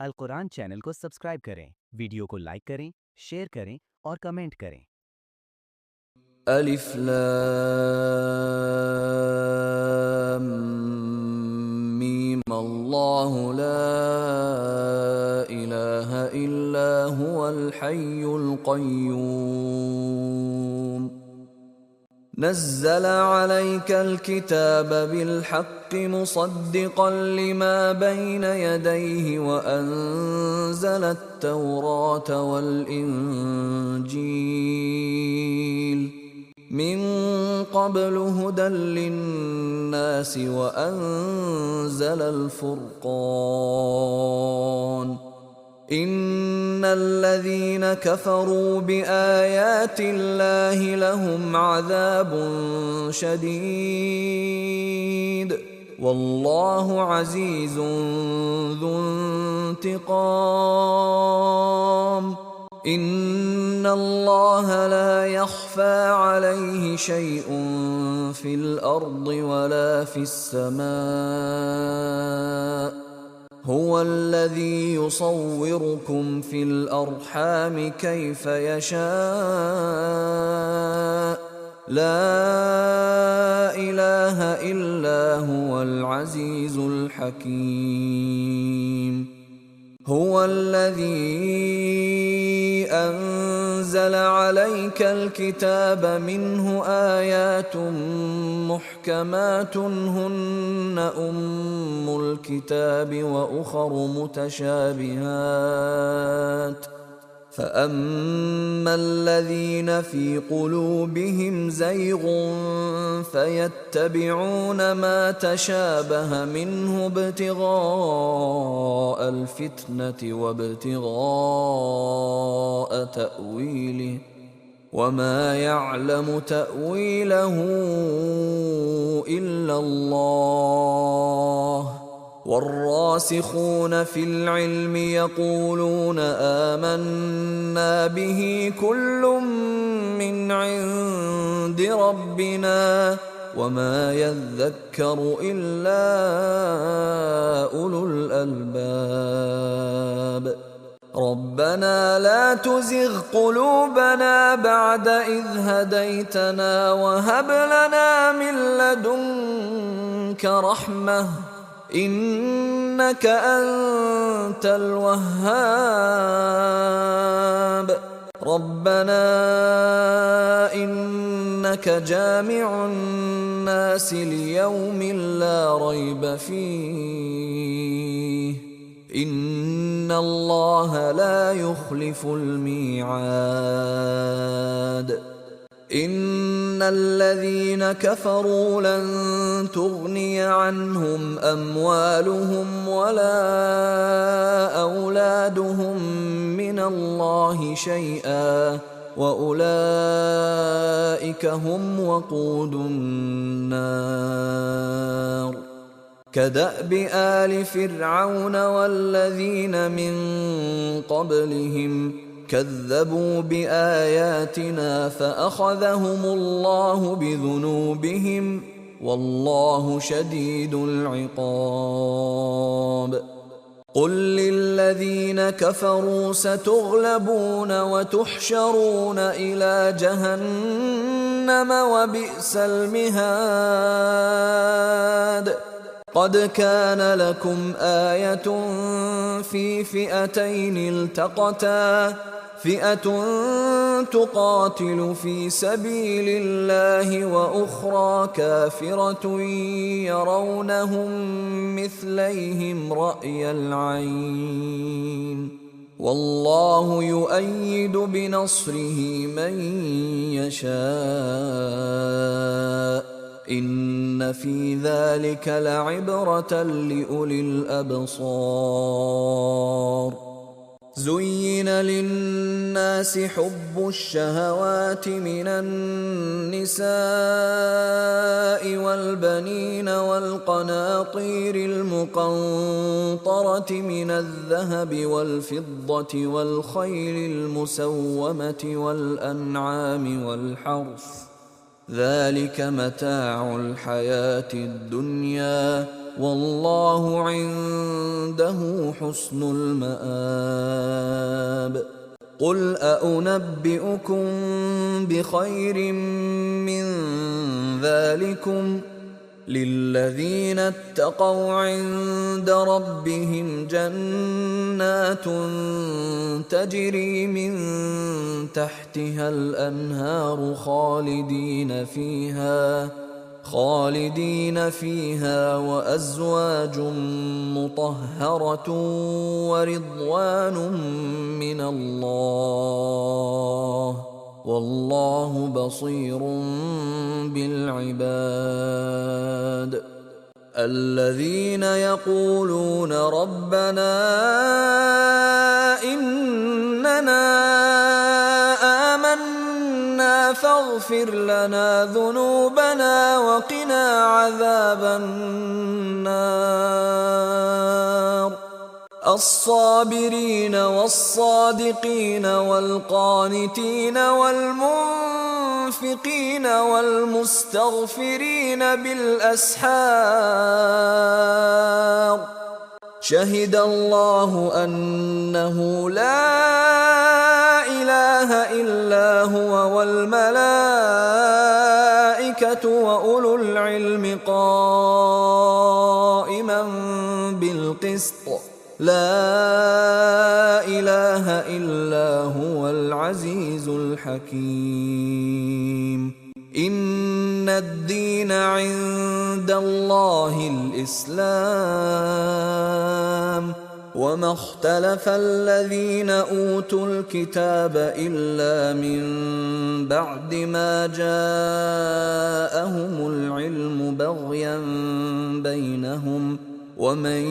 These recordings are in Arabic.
अल कुरान चैनल को सब्सक्राइब करें, वीडियो को लाइक करें, शेयर करें और कमेंट करें। अलिफ लाम मीम अल्लाहु ला इलाहा इल्ला हुवल हय्युल क़य्यूम नज़्ज़ल अलैकल किताब बिलहक़्क़ि मुसद्दिक़न लिमा बैन यदैहि व अंज़लत तौरात वल इंजील मिन क़ब्लु हुदल लिन्नासि व अंज़लल फ़ुरक़ान इन्नल्लज़ीन कफ़रू बिआयातिल्लाहि लहुम अज़ाबुन शदीद वल्लाहु अज़ीज़ुन ज़ुन्तिक़ाम इन्नल्लाह ला यख़फ़ा अलैहि शैउन फ़िल अर्दि वला फ़िस समाअ هو الذي يصوركم في الأرحام كيف يشاء لا إله إلا هو العزيز الحكيم هو الذي أنزل عليك الكتاب منه آيات محكمات هن أم الكتاب وأخر متشابهات فأما الذين في قلوبهم زيغ فيتبعون ما تشابه منه ابتغاء الفتنة وابتغاء تأويله وما يعلم تأويله إلا الله والراسخون في العلم يقولون آمنا به كل من عند ربنا وما يذكر إلا أولو الألباب ربنا لا تزغ قلوبنا بعد إذ هديتنا وهب لنا من لدنك رحمة إنك أنت الوهاب ربنا إنك جامع الناس ليوم لا ريب فيه إن الله لا يخلف الميعاد إن الذين كفروا لن تغني عنهم أموالهم ولا أولادهم من الله شيئا وأولئك هم وقود النار كدأب آل فرعون والذين من قبلهم كذبوا بآياتنا فأخذهم الله بذنوبهم والله شديد العقاب قل للذين كفروا ستغلبون وتحشرون إلى جهنم وبئس المهاد قد كان لكم آية في فئتين التقتا فئة تقاتل في سبيل الله وأخرى كافرة يرونهم مثليهم رأي العين والله يؤيد بنصره من يشاء إن في ذلك لعبرة لأولي الأبصار زين للناس حب الشهوات من النساء والبنين والقناطير المقنطرة من الذهب والفضة والخيل المسومة والأنعام والحرث ذلك متاع الحياة الدنيا والله عنده حسن المآب. قل أنبئكم بخير من ذلكم للذين اتقوا عند ربهم جنات تجري من تحتها الأنهار خالدين فيها وأزواج مطهرة ورضوان من الله والله بصير بالعباد. الذين يقولون ربنا إننا آمنا فاغفر لنا ذنوبنا وقنا عذاب النار. الصابرين والصادقين والقانتين والمنفقين والمستغفرين بالأسحار. شهد الله أنه لا إله إلا هو والملائكة وأولو العلم قائما بالقسط لا إله إلا هو العزيز الحكيم. إن الدين عند الله الإسلام وما اختلف الذين أوتوا الكتاب إلا من بعد ما جاءهم العلم بغيا بينهم ومن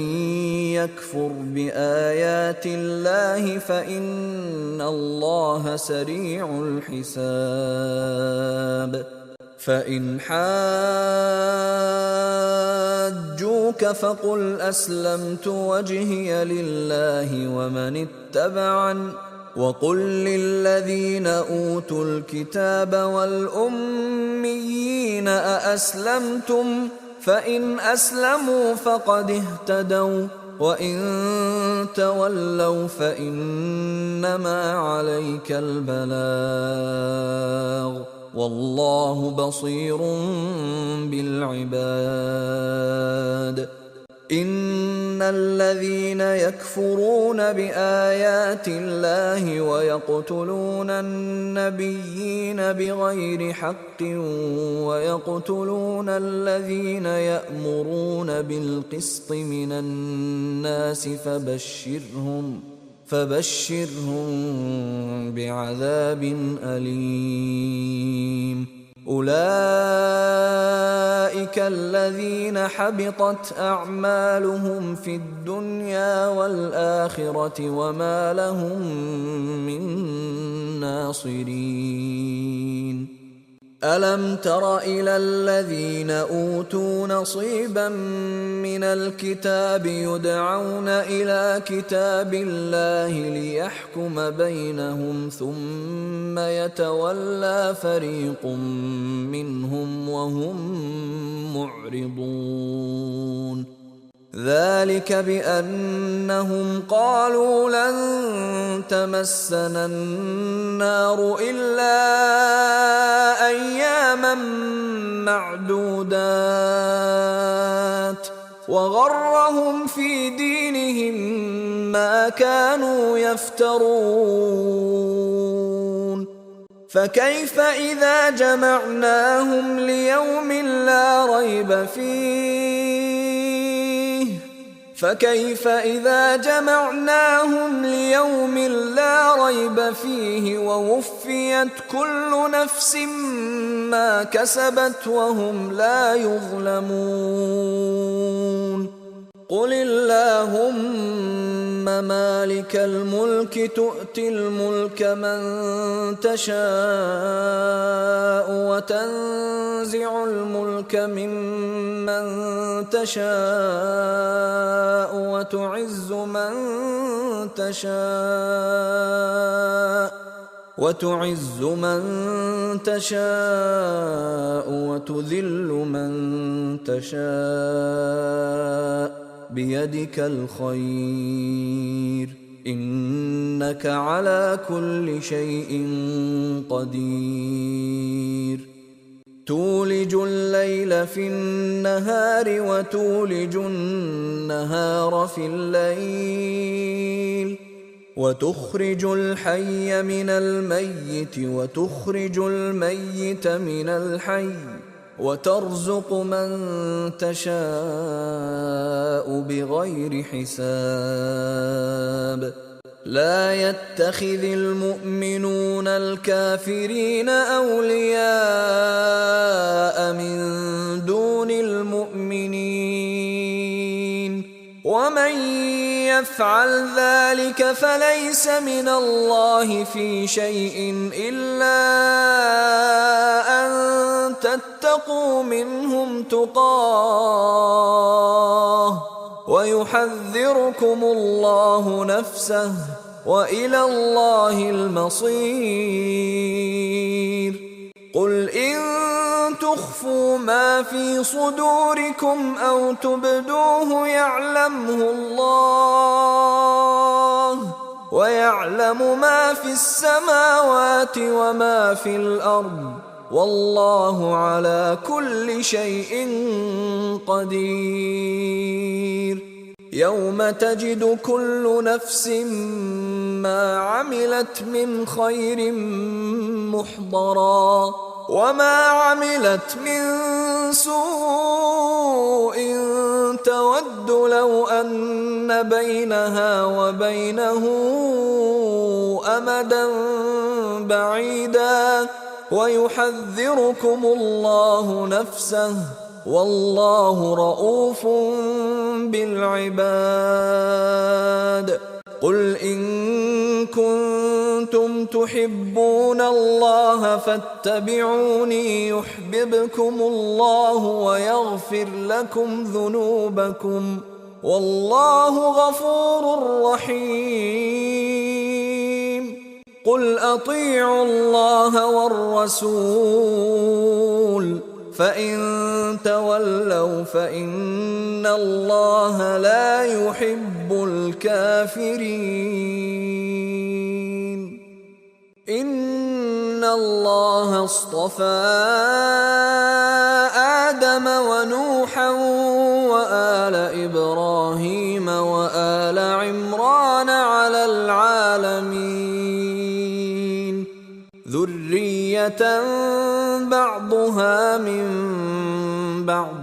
يكفر بآيات الله فإن الله سريع الحساب. فإن حاجوك فقل أسلمت وجهي لله ومن اتبعن وقل للذين أوتوا الكتاب والأميين أأسلمتم فإن أسلموا فقد اهتدوا وإن تولوا فإنما عليك البلاغ والله بصير بالعباد. إن الذين يكفرون بآيات الله ويقتلون النبيين بغير حق ويقتلون الذين يأمرون بالقسط من الناس فبشرهم بعذاب أليم. أولئك الذين حبطت أعمالهم في الدنيا والآخرة وما لهم من ناصرين. ألم تر إلى الذين أوتوا نصيبا من الكتاب يدعون إلى كتاب الله ليحكم بينهم ثم يتولى فريق منهم وهم معرضون. ذلك بأنهم قالوا لن تمسنا النار إلا أياما معدودات وغرهم في دينهم ما كانوا يفترون. فكيف إذا جمعناهم ليوم لا ريب فيه ووفيت كل نفس ما كسبت وهم لا يظلمون. قل اللهم مالك الملك تؤتي الملك من تشاء وتنزع الملك ممن تشاء وتعز من تشاء وتعز من تشاء وتذل من تشاء بيدك الخير إنك على كل شيء قدير تولج الليل في النهار وتولج النهار في الليل وتخرج الحي من الميت وتخرج الميت من الحي وترزق من تشاء بغير حساب لا يتخذ المؤمنون الكافرين أولياء من دون المؤمنين ومن يفعل ذلك فليس من الله في شيء إلا أن تتقوا منهم تقاه ويحذركم الله نفسه وإلى الله المصير قل إن تخفوا ما في صدوركم أو تبدوه يعلمه الله ويعلم ما في السماوات وما في الأرض والله على كل شيء قدير يوم تجد كل نفس ما عملت من خير محضرا وما عملت من سوء تود لو أن بينها وبينه أمدا بعيدا ويحذركم الله نفسه والله رؤوف بالعباد قل إن كنتم تحبون الله فاتبعوني يحببكم الله ويغفر لكم ذنوبكم والله غفور رحيم قل أطيعوا الله والرسول فإن تولوا فإن الله لا يحب الكافرين إن الله اصطفى آدم ونوحا وآل إبراهيم وآل عمران على العالمين ذرية بعضها من بعض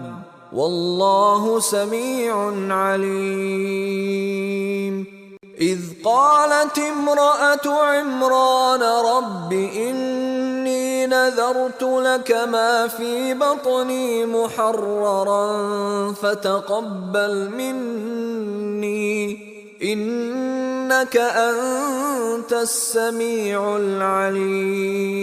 والله سميع عليم إذ قالت امرأة عمران رب إني نذرت لك ما في بطني محررا فتقبل مني إنك أنت السميع العليم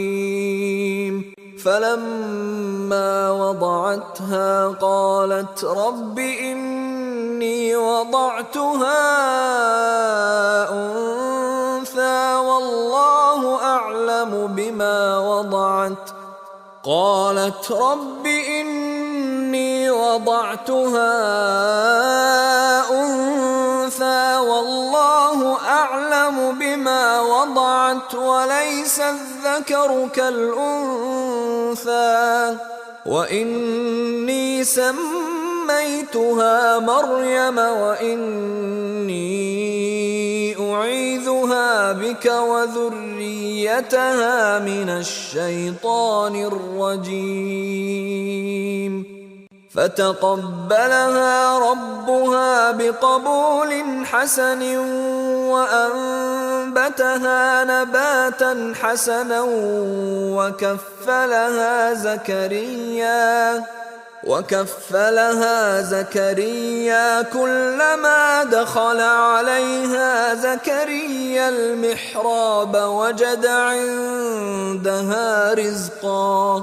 فلما وضعتها قالت رب إني وضعتها أنثى والله أعلم بما وضعت قالت رب إني وضعتها أنثى والله أعلم بما وضعت وليس الذكر كالأنثى وإني سميتها مريم وإني أعيذها بك وذريتها من الشيطان الرجيم فتقبلها ربها بقبول حسن وأنبتها نباتا حسنا وكفلها زكريا كلما دخل عليها زكريا المحراب وجد عندها رزقا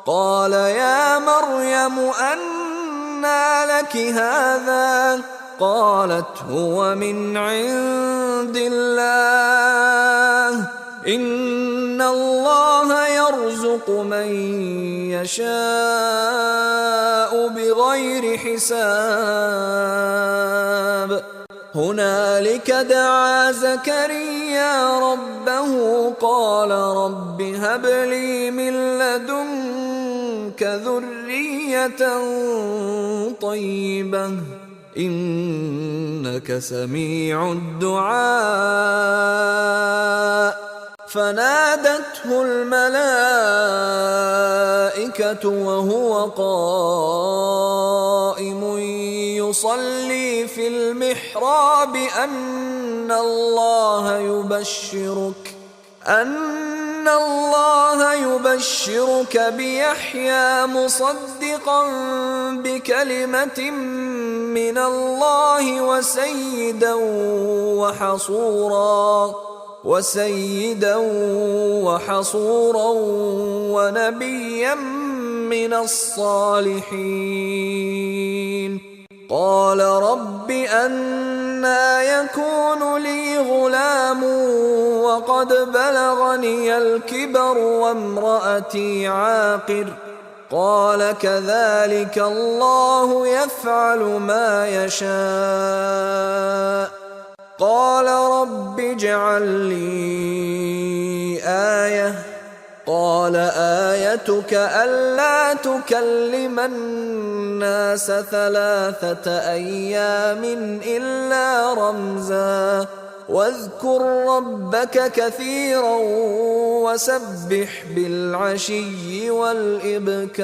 قال يا مريم أنى لك هذا قالت هو من عند الله إن إن الله يرزق من يشاء بغير حساب. هنالك دعا زكريا ربه قال رب هب لي من لدنك ذرية طيبة إنك سميع الدعاء. فنادته الملائكة وهو قائم يصلي في المحراب أن الله يبشرك بيحيى مصدقا بكلمة من الله وسيدا وحصورا ونبيا من الصالحين. قال رب أنى يكون لي غلام وقد بلغني الكبر وامرأتي عاقر. قال كذلك الله يفعل ما يشاء. قال رب اجعل لي آية. قال آيتك ألا تكلم الناس 3 أيام إلا رمزا واذكر ربك كثيرا وسبح بالعشي والإبكار.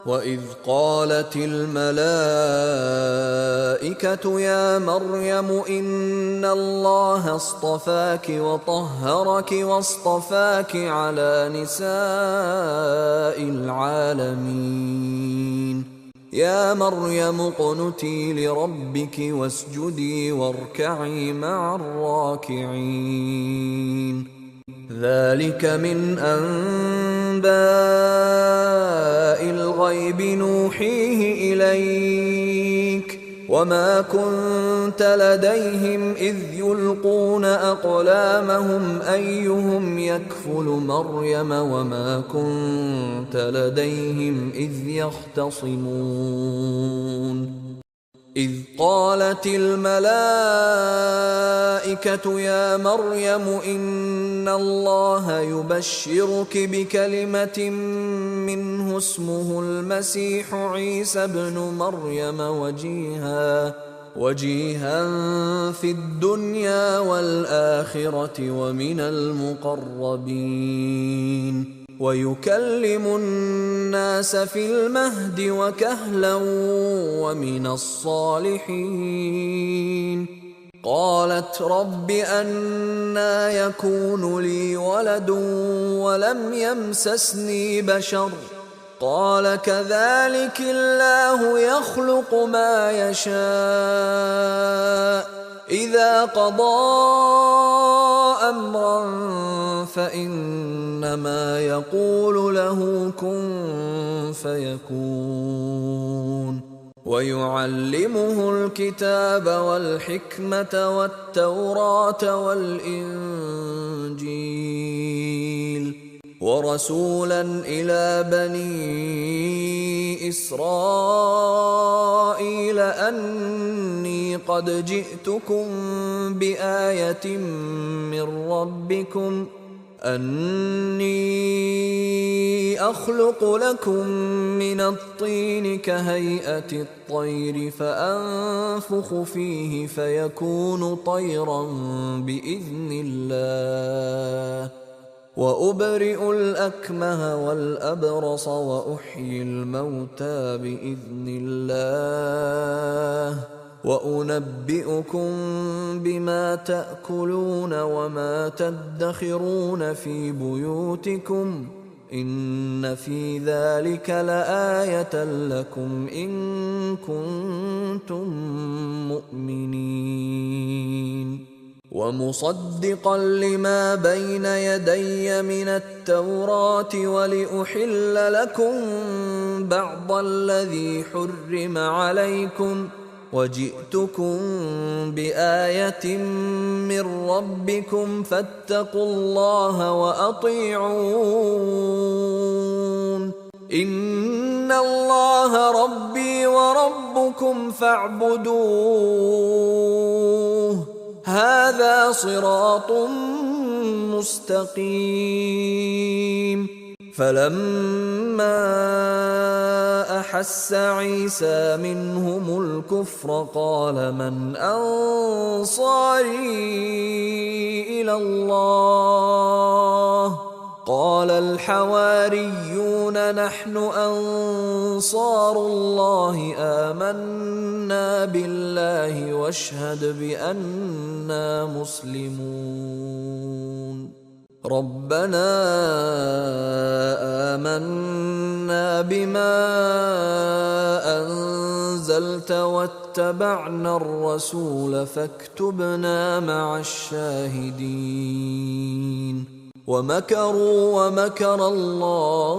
وإذ قالت الملائكة يا مريم إن الله اصطفاك وطهرك واصطفاك على نساء العالمين. يا مريم اقنتي لربك واسجدي واركعي مع الراكعين. ذلك من أنباء الغيب نوحيه إليك وما كنت لديهم إذ يلقون أقلامهم أيهم يكفل مريم وما كنت لديهم إذ يختصمون. إذ قالت الملائكة يا مريم إن الله يبشرك بكلمة منه اسمه المسيح عيسى ابن مريم وجيها في الدنيا والآخرة ومن المقربين ويكلم الناس في المهد وكهلا ومن الصالحين. قالت رب أنى يكون لي ولد ولم يمسسني بشر قال كذلك الله يخلق ما يشاء إذا قضى أمرا فإنما يقول له كن فيكون. ويعلمه الكتاب والحكمة والتوراة والإنجيل ورسولا إلى بني إسرائيل أني قد جئتكم بآية من ربكم أني أخلق لكم من الطين كهيئة الطير فأنفخ فيه فيكون طيرا بإذن الله وأبرئ الأكمه والأبرص وأحيي الموتى بإذن الله وأنبئكم بما تأكلون وما تدخرون في بيوتكم إن في ذلك لآية لكم إن كنتم مؤمنين. ومصدقا لما بين يدي من التوراة ولأحل لكم بعض الذي حرم عليكم وجئتكم بآية من ربكم فاتقوا الله وأطيعون إن الله ربي وربكم فاعبدوه هذا صراط مستقيم فلما أحس عيسى منهم الكفر قال من أنصاري إلى الله قال الحواريون نحن أنصار الله آمنا بالله واشهد بأننا مسلمون ربنا آمنا بما أنزلت واتبعنا الرسول فاكتبنا مع الشاهدين ومكروا ومكر الله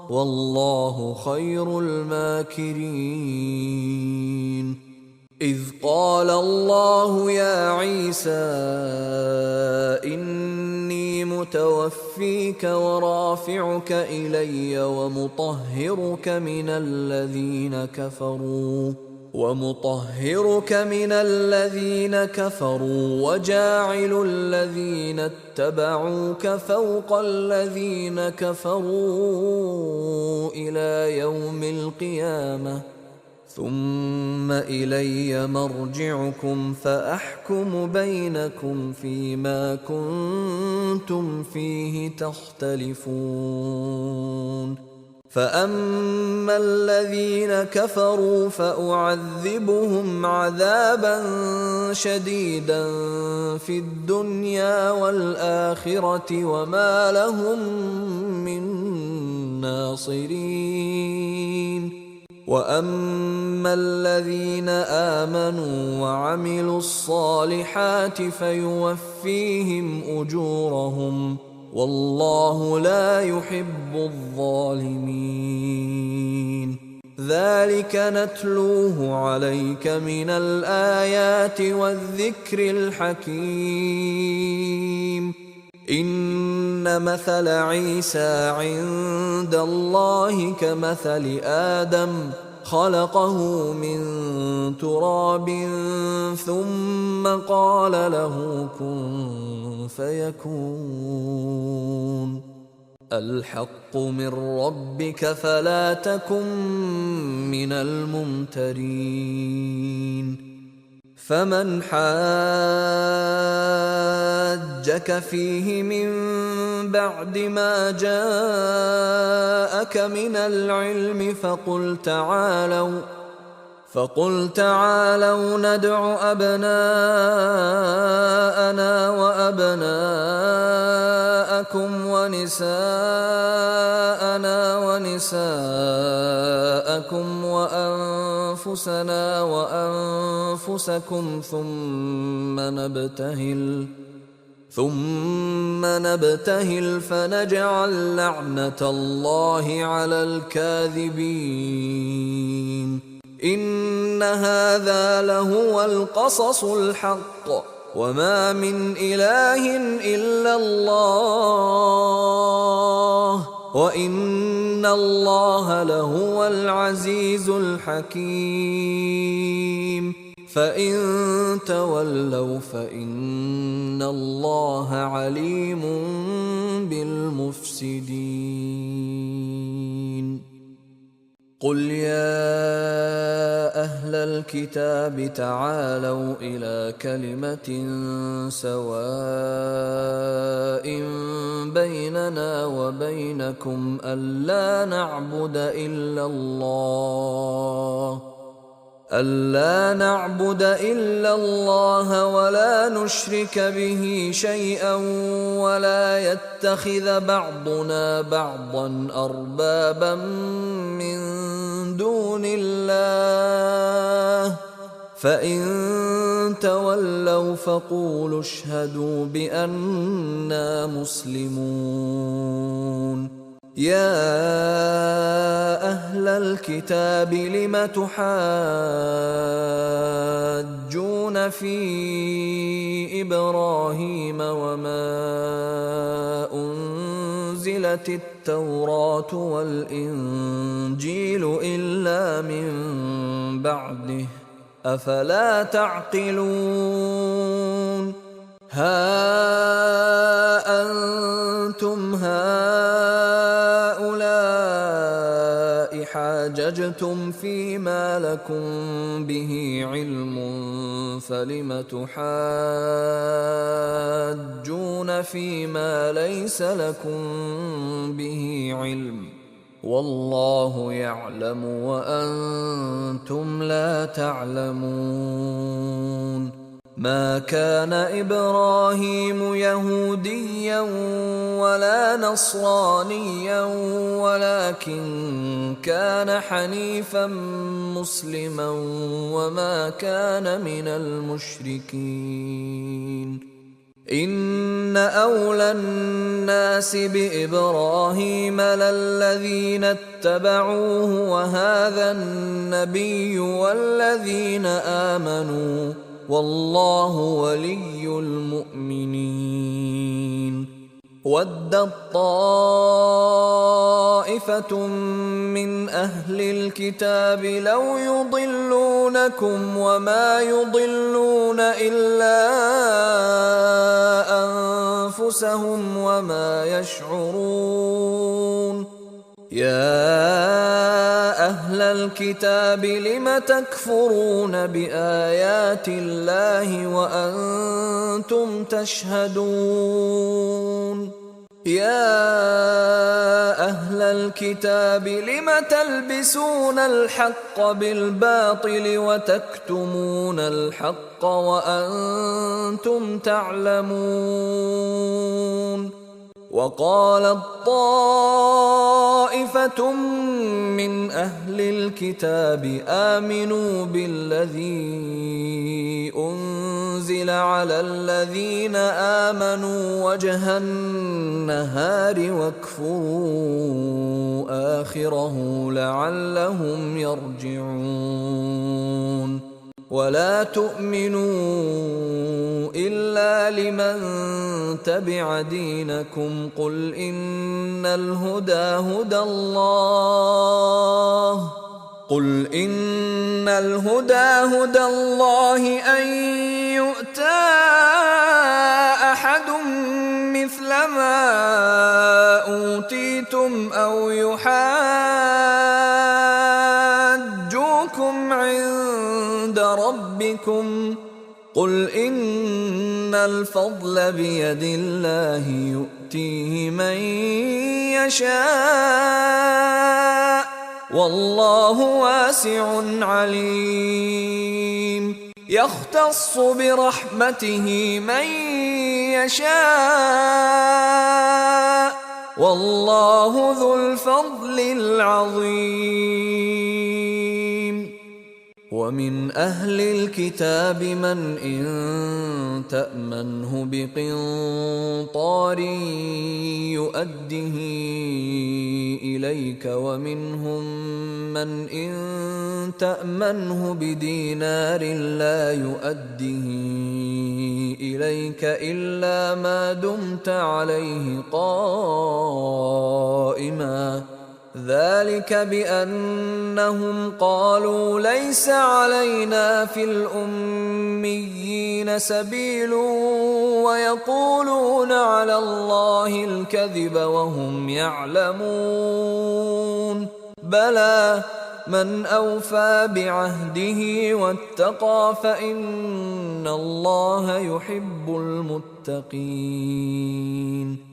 والله خير الماكرين إذ قال الله يا عيسى إني متوفيك ورافعك إلي ومطهرك من الذين كفروا وجاعل الذين اتبعوك فوق الذين كفروا إلى يوم القيامة ثم إلي مرجعكم فأحكم بينكم فيما كنتم فيه تختلفون فأما الذين كفروا فأعذبهم عذابا شديدا في الدنيا والآخرة وما لهم من ناصرين وأما الذين آمنوا وعملوا الصالحات فيوفيهم أجورهم والله لا يحب الظالمين ذلك نتلوه عليك من الآيات والذكر الحكيم إن مثل عيسى عند الله كمثل آدم خلقه من تراب ثم قال له كن فيكون الحق من ربك فلا تكن من الممترين فمن حاجك فيه من بعد ما جاءك من العلم فقل تعالوا ندع أبناءنا وأبناءكم ونساءنا ونساءكم وأنفسنا وأنفسكم ثم نبتهل فنجعل لعنة الله على الكاذبين إن هذا لهو القصص الحق وما من إله إلا الله وإن الله لهو العزيز الحكيم فإن تولوا فإن الله عليم بالمفسدين قل يا أهل الكتاب تعالوا إلى كلمة سواء بيننا وبينكم ألا نعبد إلا الله ولا نشرك به شيئا ولا يتخذ بعضنا بعضا أربابا من دون الله فإن تولوا فقولوا اشهدوا بأننا مسلمون يا أهل الكتاب لم تحاجون في إبراهيم وما أنزلت التوراة والإنجيل إلا من بعده أفلا تعقلون ها أنتم هؤلاء حاججتم فيما لكم به علم فلم تحاجون فيما ليس لكم به علم والله يعلم وأنتم لا تعلمون ما كان إبراهيم يهوديا ولا نصرانيا ولكن كان حنيفا مسلما وما كان من المشركين إن أولى الناس بإبراهيم للذين اتبعوه وهذا النبي والذين آمنوا والله ولي المؤمنين ودت طائفة من أهل الكتاب لو يضلونكم وما يضلون إلا أنفسهم وما يشعرون يا أهل الكتاب لم تكفرون بآيات الله وأنتم تشهدون يا أهل الكتاب لم تلبسون الحق بالباطل وتكتمون الحق وأنتم تعلمون وقالت طائفة من أهل الكتاب آمنوا بالذي أنزل على الذين آمنوا وجه النهار واكفروا آخره لعلهم يرجعون ولا تؤمنوا إلا لمن تبع دينكم قل إن الهدى هدى الله أن يؤتى أحد مثل ما أوتيتم أو يحاجوكم عند ربكم قل إن الفضل بيد الله يؤتيه من يشاء والله واسع عليم يختص برحمته من يشاء والله ذو الفضل العظيم ومن أهل الكتاب من إن تأمنه بقنطار يؤده إليك ومنهم من إن تأمنه بدينار لا يؤده إليك إلا ما دمت عليه قائما ذلك بأنهم قالوا ليس علينا في الأميين سبيل ويقولون على الله الكذب وهم يعلمون بلى من أوفى بعهده واتقى فإن الله يحب المتقين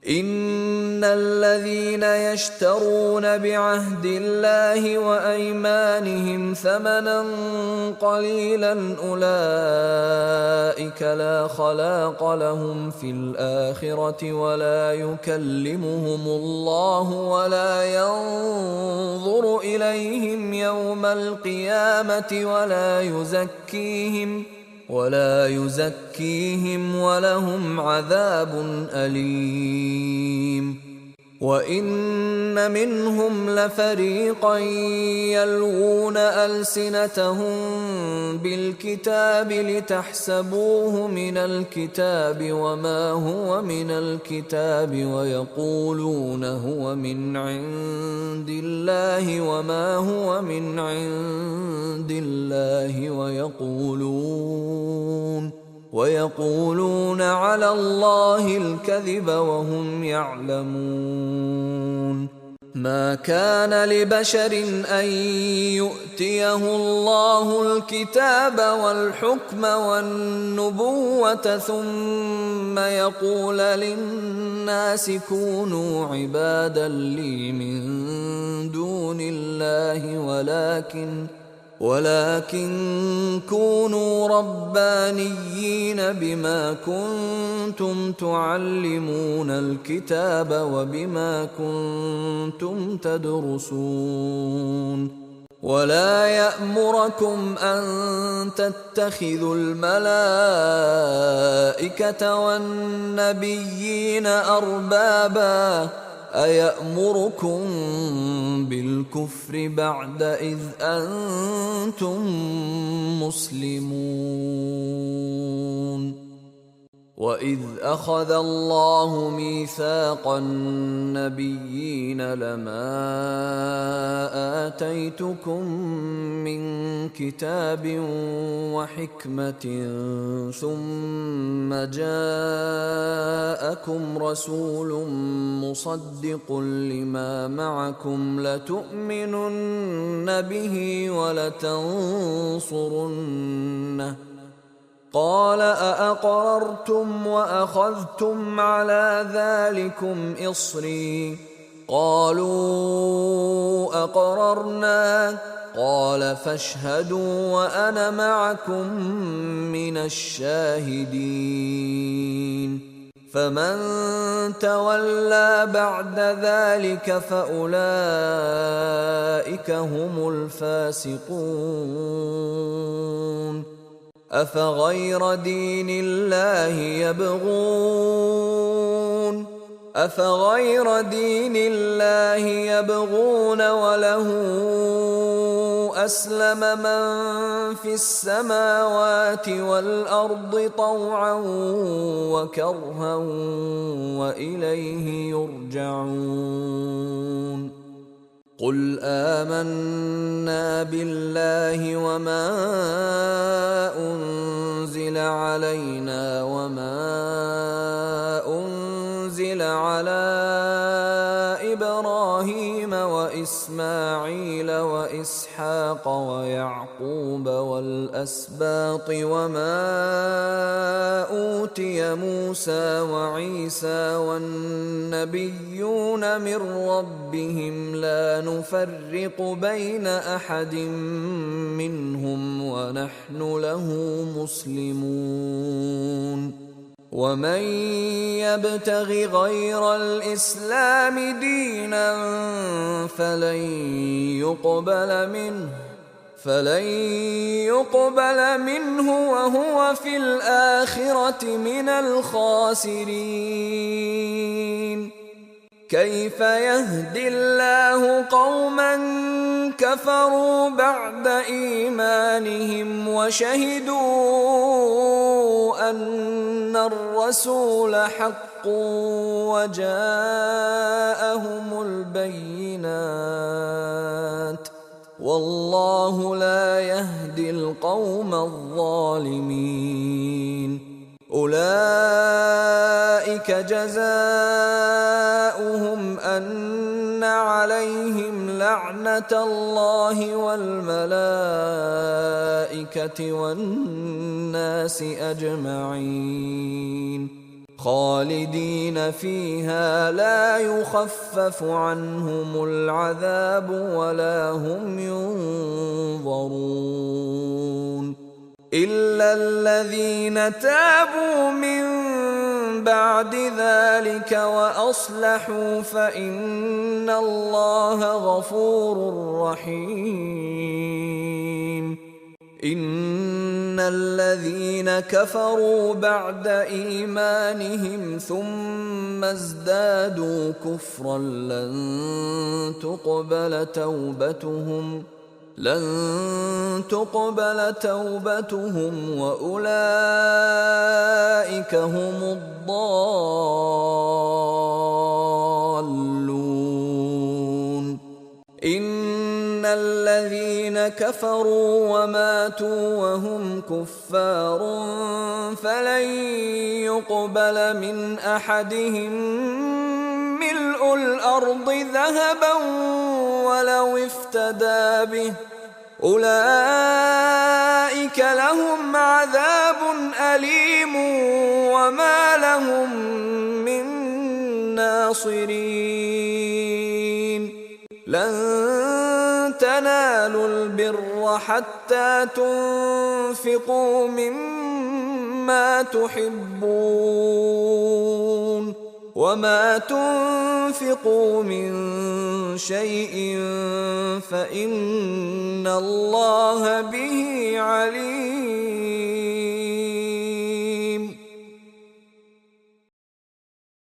إن الذين يشترون بعهد الله وأيمانهم ثمنا قليلا أولئك لا خلاق لهم في الآخرة ولا يكلمهم الله ولا ينظر إليهم يوم القيامة ولا يزكيهم ولهم عذاب أليم وَإِنَّ مِنْهُمْ لَفَرِيقًا يَلْوُونَ أَلْسِنَتَهُم بِالْكِتَابِ لِتَحْسَبُوهُ مِنَ الْكِتَابِ وَمَا هُوَ مِنَ الْكِتَابِ وَيَقُولُونَ هُوَ مِنْ عِندِ اللَّهِ وَمَا هُوَ مِنْ عِندِ اللَّهِ ويقولون على الله الكذب وهم يعلمون. ما كان لبشر أن يؤتيه الله الكتاب والحكم والنبوة ثم يقول للناس كونوا عبادا لي من دون الله ولكن كونوا ربانيين بما كنتم تعلمون الكتاب وبما كنتم تدرسون. ولا يأمركم أن تتخذوا الملائكة والنبيين أربابا أيأمركم بالكفر بعد إذ أنتم مسلمون. وَإِذْ أَخَذَ اللَّهُ مِيثَاقَ النَّبِيِّينَ لَمَا آتَيْتُكُم مِّن كِتَابٍ وَحِكْمَةٍ ثُمَّ جَاءَكُمْ رَسُولٌ مُّصَدِّقٌ لِّمَا مَعَكُمْ لَتُؤْمِنُنَّ بِهِ وَلَتَنصُرُنَّهُ قال أأقررتم وأخذتم على ذلكم إصري قالوا أقررنا قال فاشهدوا وأنا معكم من الشاهدين. فمن تولى بعد ذلك فأولئك هم الفاسقون. أفغير دين الله يبغون وله أسلم من في السماوات والأرض طوعا وكرها وإليه يرجعون. قل آمنا بالله وما أنزل علينا وما أنزل على إبراهيم وإسماعيل وإسحاق ويعقوب والأسباط وما أوتي موسى وعيسى والنبيون من ربهم لا نفرق بين أحد منهم ونحن له مسلمون. ومن يبتغ غير الإسلام دينا فلن يقبل منه وهو في الآخرة من الخاسرين. كيف يهدي الله قوما كفروا بعد إيمانهم وشهدوا أن الرسول حق وجاءهم البينات والله لا يهدي القوم الظالمين. أولئك جزاؤهم أن عليهم لعنة الله والملائكة والناس أجمعين خالدين فيها لا يخفف عنهم العذاب ولا هم ينظرون. إلا الذين تابوا من بعد ذلك وأصلحوا فإن الله غفور رحيم. إن الذين كفروا بعد إيمانهم ثم ازدادوا كفرا لن تقبل توبتهم وأولئك هم الضالون. إن الذين كفروا وماتوا وهم كفار فلن يقبل من أحدهم ملء الأرض ذهبا ولو افتدى به، أولئك لهم عذاب أليم وما لهم من ناصرين. لن تنالوا البر حتى تنفقوا مما تحبون، وما تنفقوا من شيء فإن الله به عليم.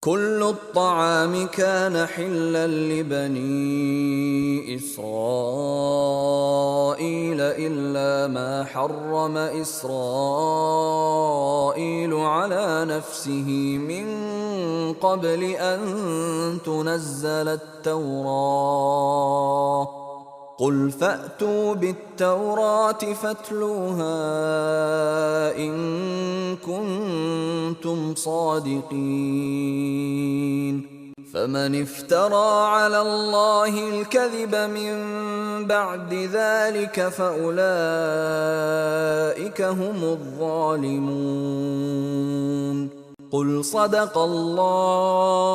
كل الطعام كان حلا لبني إسرائيل إلا ما حرم إسرائيل على نفسه من قبل أن تنزل التوراة. قل فأتوا بالتوراة فاتلوها إن كنتم صادقين. فمن افترى على الله الكذب من بعد ذلك فأولئك هم الظالمون. قل صدق الله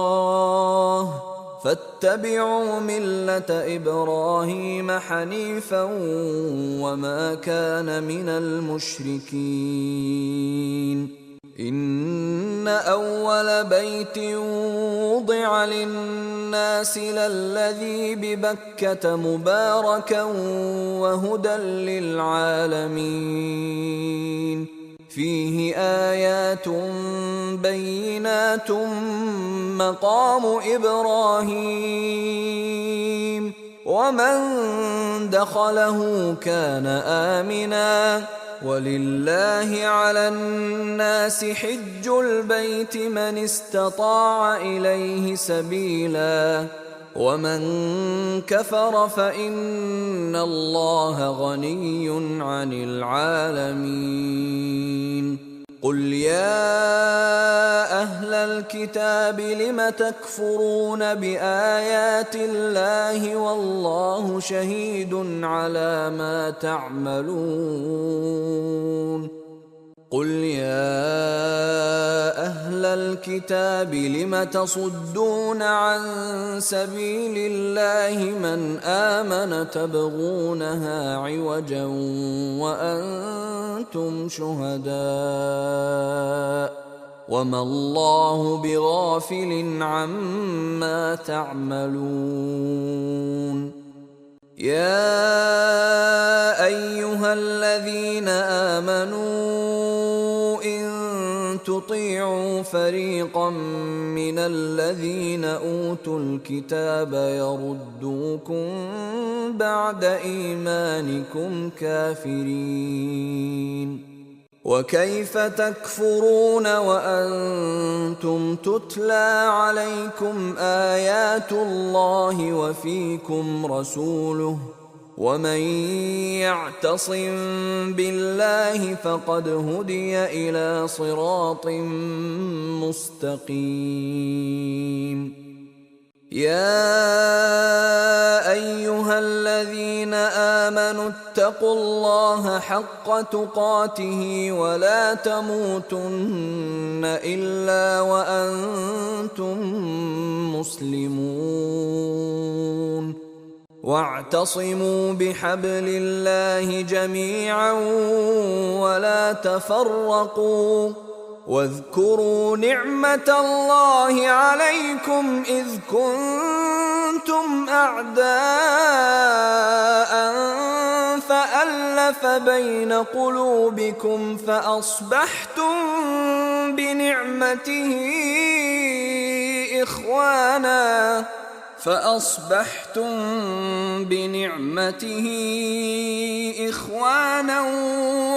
فاتبعوا ملة إبراهيم حنيفا وما كان من المشركين. إن أول بيت وضع للناس للذي ببكة مباركا وهدى للعالمين. فيه آيات بينات مقام إبراهيم ومن دخله كان آمنا. ولله على الناس حج البيت من استطاع إليه سبيلا ومن كفر فإن الله غني عن العالمين. قل يا أهل الكتاب لم تكفرون بآيات الله والله شهيد على ما تعملون. قل يا أهل الكتاب لم تصدون عن سبيل الله من آمن تبغونها عوجا وأنتم شهداء وما الله بغافل عما تعملون. يا أيها الذين آمنوا إن تطيعوا فريقا من الذين أوتوا الكتاب يردوكم بعد إيمانكم كافرين. وكيف تكفرون وأنتم تتلى عليكم آيات الله وفيكم رسوله ومن يعتصم بالله فقد هدي إلى صراط مستقيم. يا أيها الذين آمنوا اتقوا الله حق تقاته ولا تموتن إلا وأنتم مسلمون. واعتصموا بحبل الله جميعا ولا تفرقوا واذكروا نعمة الله عليكم إذ كنتم أعداء فألف بين قلوبكم فأصبحتم بنعمته إخوانا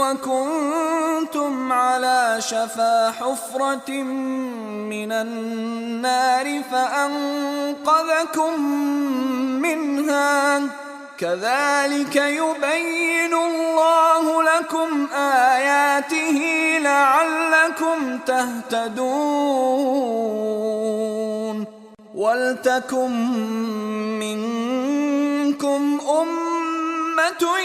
وكنتم على شفا حفرة من النار فأنقذكم منها كذلك يبين الله لكم آياته لعلكم تهتدون ولتكن منكم أمة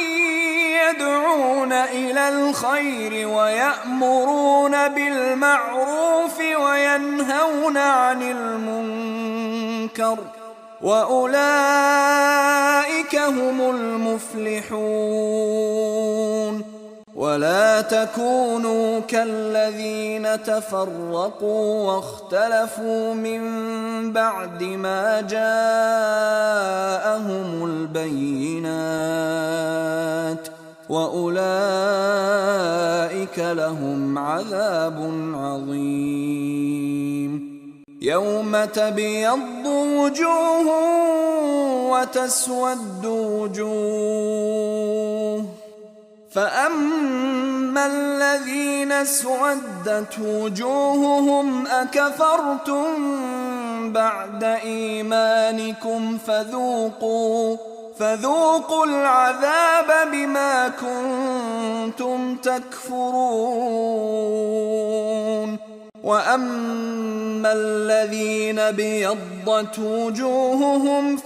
يدعون إلى الخير ويأمرون بالمعروف وينهون عن المنكر وأولئك هم المفلحون ولا تكونوا كالذين تفرقوا واختلفوا من بعد ما جاءهم البينات وأولئك لهم عذاب عظيم يوم تبيض وجوه وتسود وجوه فأما الذين اسودت وجوههم أكفرتم بعد إيمانكم فذوقوا العذاب بما كنتم تكفرون وأما الذين ابيضت وجوههم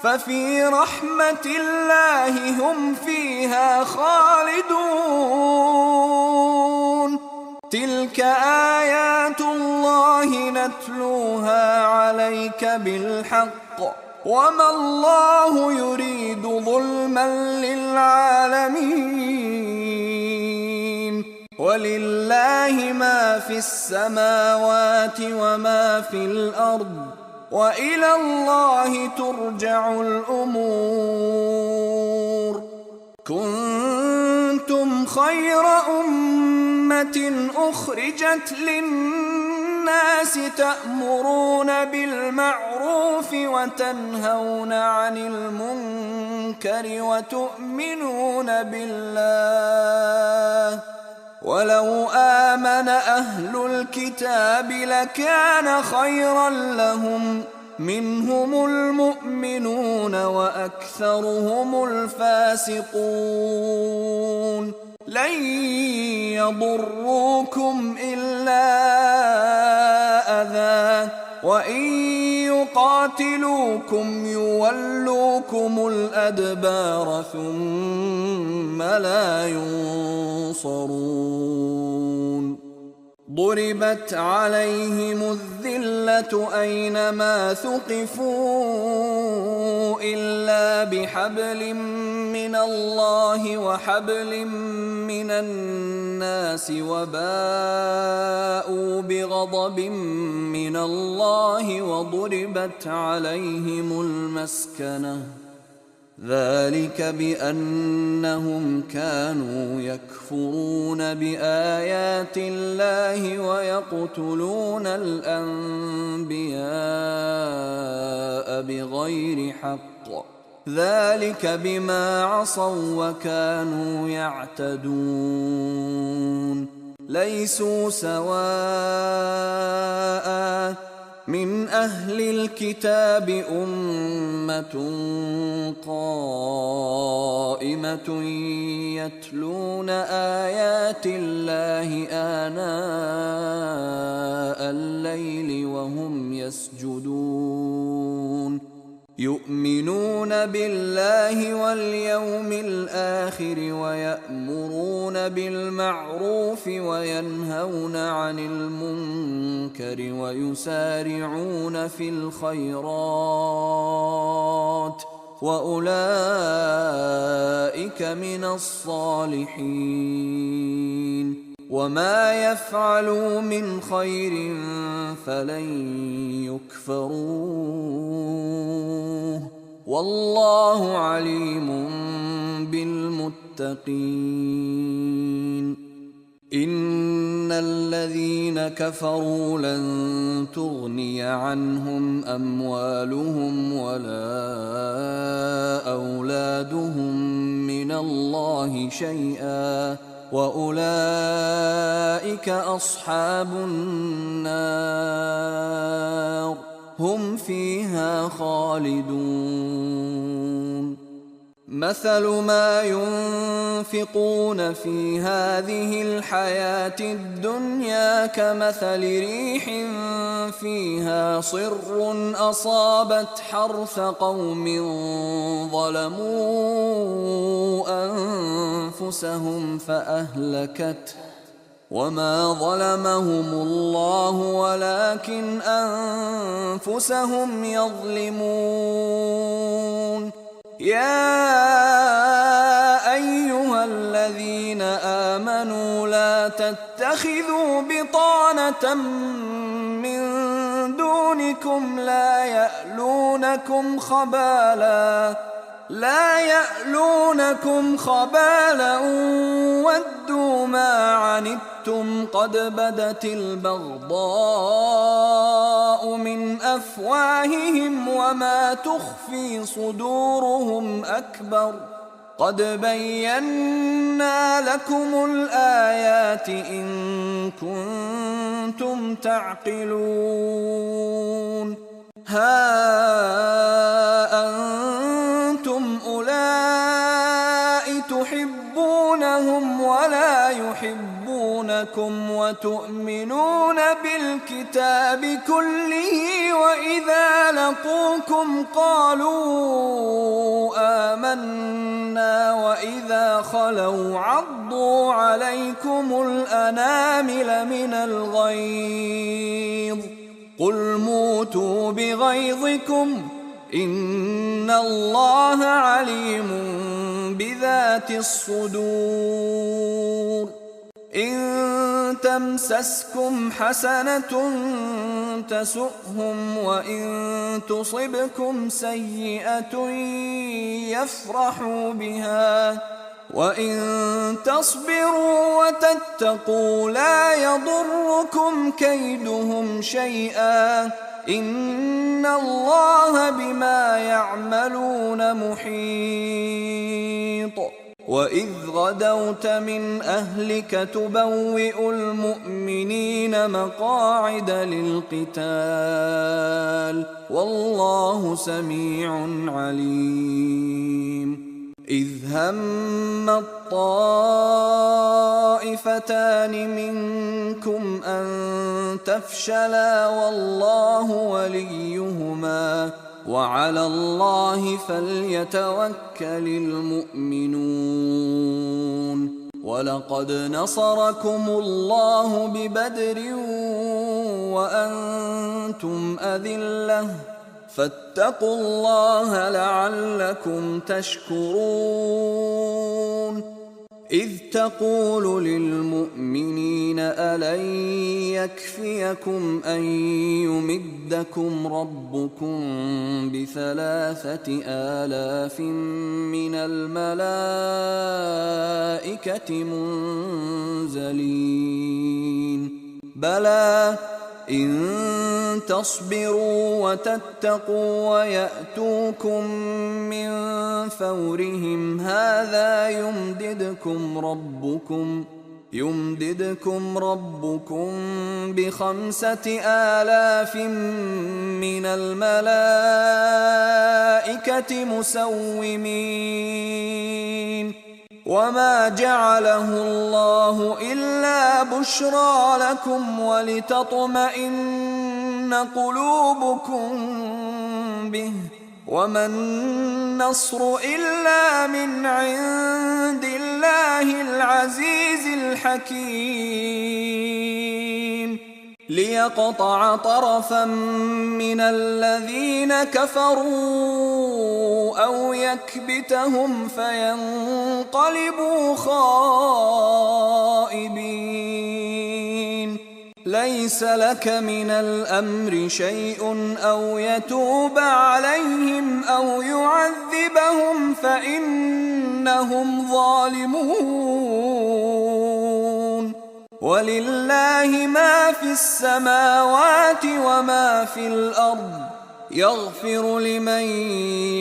ففي رحمة الله هم فيها خالدون تلك آيات الله نتلوها عليك بالحق وما الله يريد ظلما للعالمين ولله ما في السماوات وما في الأرض وإلى الله ترجع الأمور كنتم خير أمة أخرجت للناس تأمرون بالمعروف وتنهون عن المنكر وتؤمنون بالله ولو آمن أهل الكتاب لكان خيرا لهم منهم المؤمنون وأكثرهم الفاسقون لن يضروكم إلا أذى وإن يقاتلوكم يولوكم الأدبار ثم لا ينصرون ضربت عليهم الذلة أينما ثقفوا إلا بحبل من الله وحبل من الناس وباءوا بغضب من الله وضربت عليهم المسكنة ذلك بأنهم كانوا يكفرون بآيات الله ويقتلون الأنبياء بغير حق ذلك بما عصوا وكانوا يعتدون ليسوا سواء من أهل الكتاب أمة قائمة يتلون آيات الله آناء الليل وهم يسجدون يؤمنون بالله واليوم الآخر ويأمرون بالمعروف وينهون عن المنكر ويسارعون في الخيرات وأولئك من الصالحين وما يفعلوا من خير فلن يكفروه والله عليم بالمتقين. إن الذين كفروا لن تغني عنهم أموالهم ولا أولادهم من الله شيئا وأولئك أصحاب النار هم فيها خالدون. مثل ما ينفقون في هذه الحياة الدنيا كمثل ريح فيها صر أصابت حرث قوم ظلموا أنفسهم فأهلكته وما ظلمهم الله ولكن أنفسهم يظلمون. يا أيها الذين آمنوا لا تتخذوا بطانة من دونكم لا يألونكم خبالا ودوا ما عنتم قد بدت البغضاء من أفواههم وما تخفي صدورهم أكبر قد بينا لكم الآيات إن كنتم تعقلون. ها أنتم أولئك تحبونهم ولا يحبونكم وتؤمنون بالكتاب كله وإذا لقوكم قالوا آمنا وإذا خلوا عضوا عليكم الأنامل من الغيظ قل موتوا بغيظكم إن الله عليم بذات الصدور. إن تمسسكم حسنة تسؤهم وإن تصبكم سيئة يفرحوا بها وإن تصبروا وتتقوا لا يضركم كيدهم شيئا إن الله بما يعملون محيط. وإذ غدوت من أهلك تبوئ المؤمنين مقاعد للقتال والله سميع عليم. إذ هم الطائفتان منكم أن تفشلا والله وليهما وعلى الله فليتوكل المؤمنون. ولقد نصركم الله ببدر وأنتم أذلة فاتقوا الله لعلكم تشكرون. إذ تقول للمؤمنين ألن يكفيكم أن يمدكم ربكم ب3,000 من الملائكة منزلين بلى إن تصبروا وتتقوا ويأتوكم من فورهم هذا يمددكم ربكم ب5,000 من الملائكة مسومين وما جعله الله إلا بشرى لكم ولتطمئن قلوبكم به وما النصر إلا من عند الله العزيز الحكيم ليقطع طرفا من الذين كفروا أو يكبتهم فينقلبوا خائبين ليس لك من الأمر شيء أو يتوب عليهم أو يعذبهم فإنهم ظالمون ولله ما في السماوات وما في الأرض يغفر لمن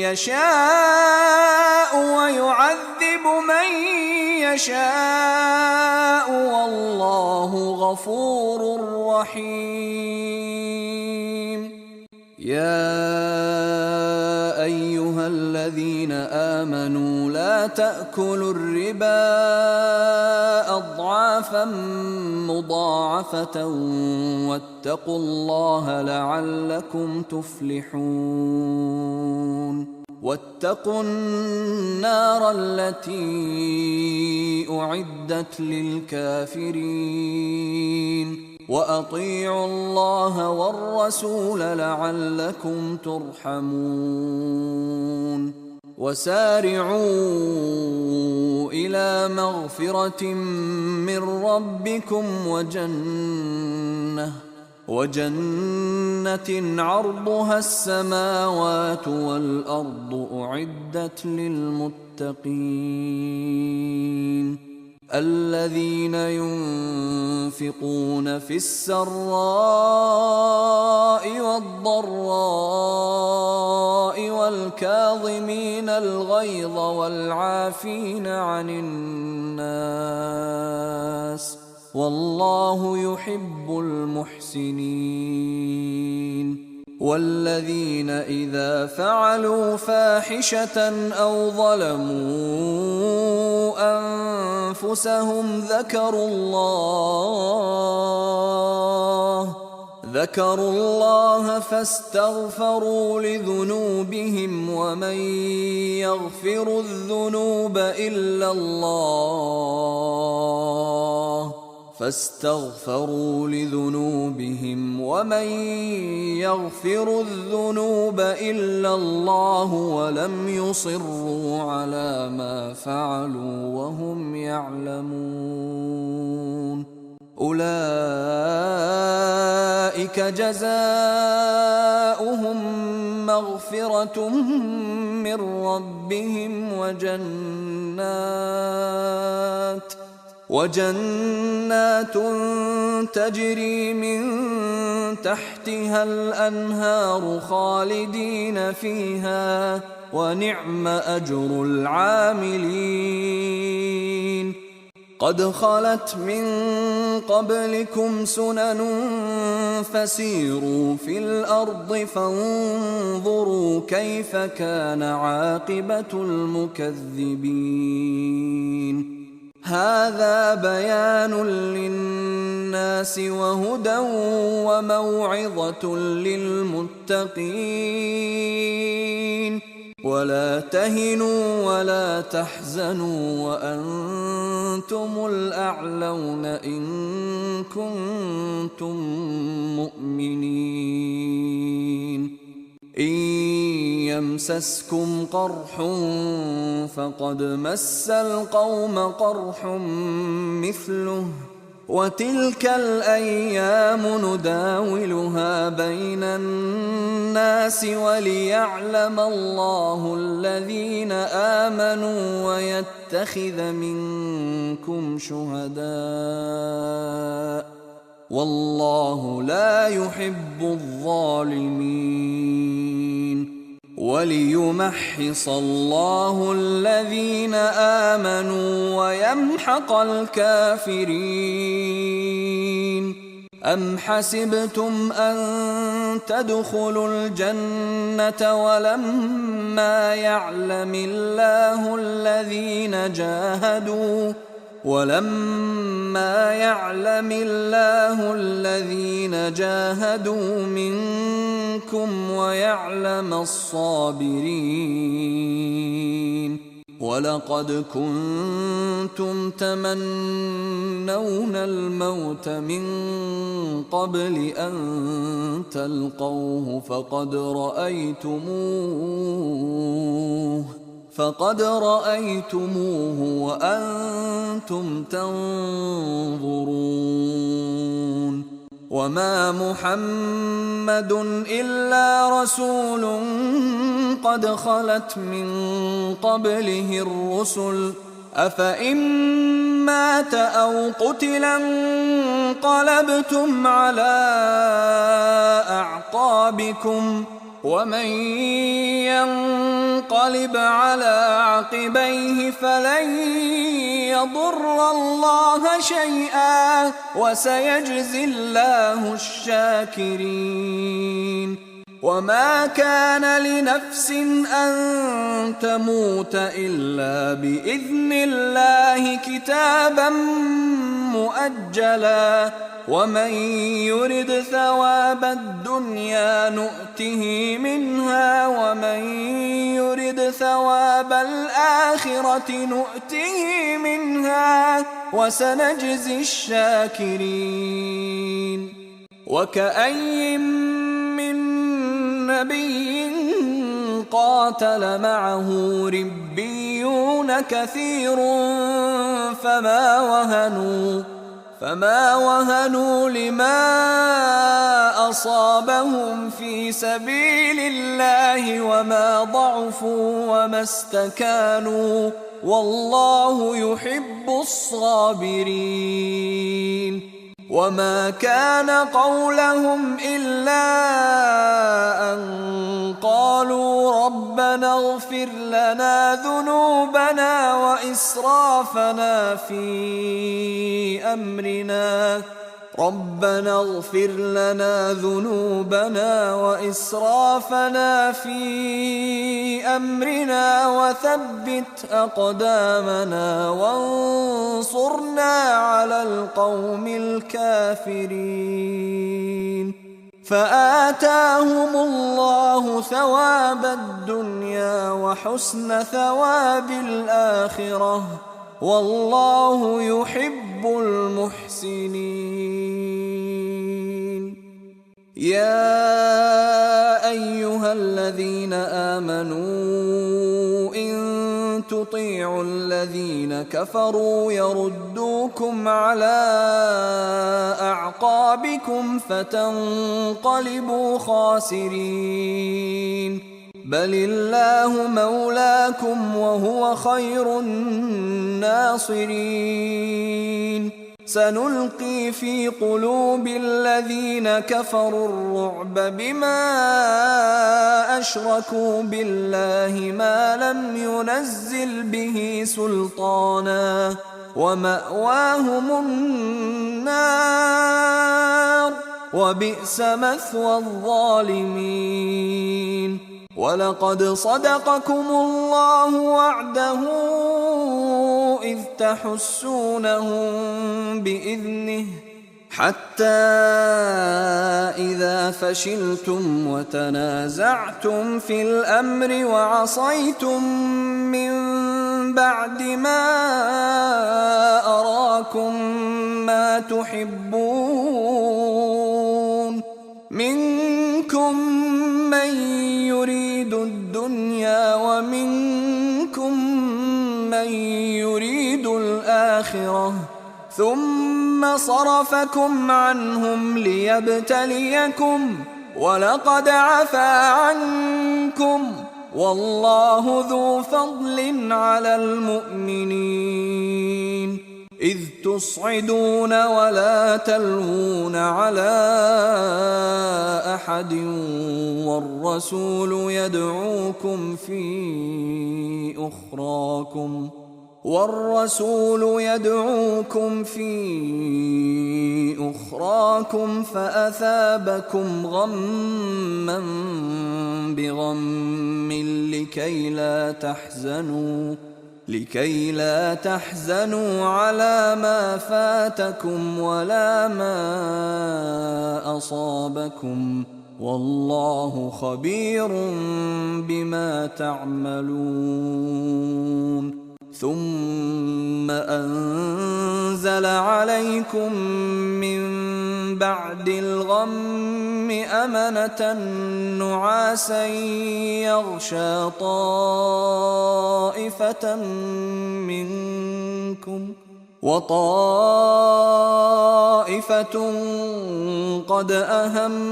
يشاء ويعذب من يشاء والله غفور رحيم. يا أيها الذين آمنوا لا تأكلوا الربا أضعافا مضاعفة واتقوا الله لعلكم تفلحون. واتقوا النار التي أعدت للكافرين وأطيعوا الله والرسول لعلكم ترحمون. وسارعوا إلى مغفرة من ربكم وجنة عرضها السماوات والأرض أعدت للمتقين الذين ينفقون في السراء والضراء والكاظمين الغيظ والعافين عن الناس والله يحب المحسنين. والذين إذا فعلوا فاحشة أو ظلموا أنفسهم ذكروا الله فاستغفروا لذنوبهم ومن يغفر الذنوب إلا الله ولم يصروا على ما فعلوا وهم يعلمون أولئك جزاؤهم مغفرة من ربهم وجنات تجري من تحتها الأنهار خالدين فيها ونعم أجر العاملين. قد خلت من قبلكم سنن فسيروا في الأرض فانظروا كيف كان عاقبة المكذبين. هذا بيان للناس وهدى وموعظة للمتقين. ولا تهنوا ولا تحزنوا وأنتم الأعلون إن كنتم مؤمنين. إن يمسسكم قرح فقد مس القوم قرح مثله وتلك الأيام نداولها بين الناس وليعلم الله الذين آمنوا ويتخذ منكم شهداء والله لا يحب الظالمين. وليمحص الله الذين آمنوا ويمحق الكافرين. أم حسبتم أن تدخلوا الجنة ولما يعلم الله الذين جاهدوا منكم ويعلم الصابرين. ولقد كنتم تمنون الموت من قبل أن تلقوه فقد رأيتموه وأنتم تنظرون. وما محمد إلا رسول قد خلت من قبله الرسل أفإن مات أو قتلا انقلبتم على أعقابكم ومن ينقلب على عقبيه فلن يضر الله شيئا وسيجزي الله الشاكرين وما كان لنفس أن تموت إلا بإذن الله كتابا مؤجلا ومن يرد ثواب الدنيا نؤته منها ومن يرد ثواب الآخرة نؤته منها وسنجزي الشاكرين وكأي من نبي قاتل معه ربيون كثير فما وهنوا لما أصابهم في سبيل الله وما ضعفوا وما استكانوا والله يحب الصابرين وما كان قولهم إلا أن قالوا ربنا اغفر لنا ذنوبنا وإسرافنا في أمرنا وثبت أقدامنا وانصرنا على القوم الكافرين فآتاهم الله ثواب الدنيا وحسن ثواب الآخرة والله يحب المحسنين يا أيها الذين آمنوا إن تطيعوا الذين كفروا يردوكم على أعقابكم فتنقلبوا خاسرين بل الله مولاكم وهو خير الناصرين سنلقي في قلوب الذين كفروا الرعب بما أشركوا بالله ما لم ينزل به سلطانا ومأواهم النار وبئس مثوى الظالمين ولقد صدقكم الله وعده إذ تحسونهم بإذنه حتى إذا فشلتم وتنازعتم في الأمر وعصيتم من بعد ما أراكم ما تحبون منكم من يريد الدنيا ومنكم من يريد الآخرة ثم صرفكم عنهم ليبتليكم ولقد عفا عنكم والله ذو فضل على المؤمنين إذ تصعدون ولا تلوون على أحد والرسول يدعوكم في أخراكم فأثابكم غما بغم لكي لا تحزنوا على ما فاتكم ولا ما أصابكم والله خبير بما تعملون ثم أنزل عليكم من بعد الغم أمنة نعاسا يغشى طائفة منكم وطائفة طائفة قد أهمتهم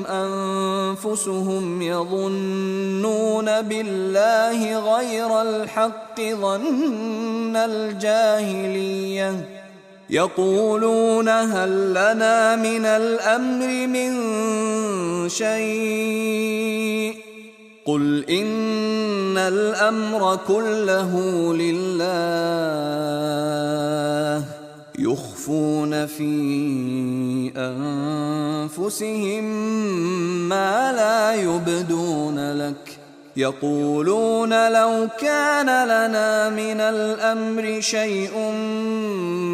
أنفسهم يظنون بالله غير الحق ظن الجاهلية يقولون هل لنا من الأمر من شيء قل إن الأمر كله لله يخفون في أنفسهم ما لا يبدون لك يقولون لو كان لنا من الأمر شيء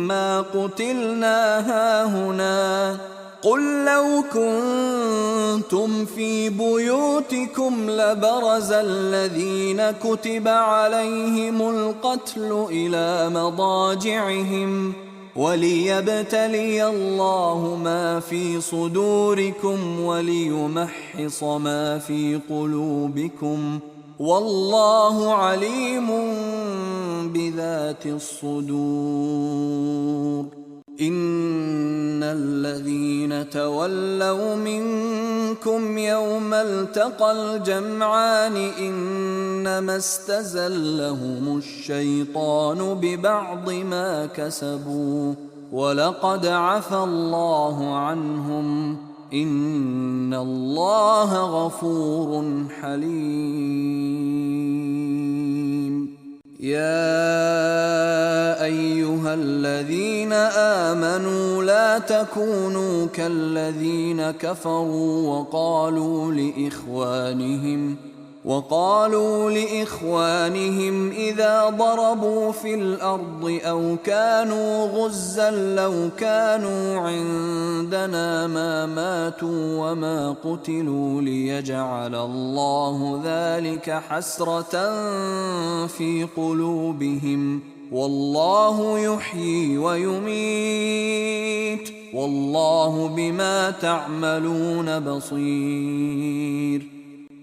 ما قتلنا هاهنا قل لو كنتم في بيوتكم لبرز الذين كتب عليهم القتل إلى مضاجعهم وليبتلي الله ما في صدوركم وليمحص ما في قلوبكم والله عليم بذات الصدور إن الذين تولوا منكم يوم التقى الجمعان إنما استزلهم الشيطان ببعض ما كسبوا ولقد عفى الله عنهم إن الله غفور حليم يا أيها الذين آمنوا لا تكونوا كالذين كفروا وقالوا لإخوانهم إذا ضربوا في الأرض أو كانوا غزا لو كانوا عندنا ما ماتوا وما قتلوا ليجعل الله ذلك حسرة في قلوبهم والله يحيي ويميت والله بما تعملون بصير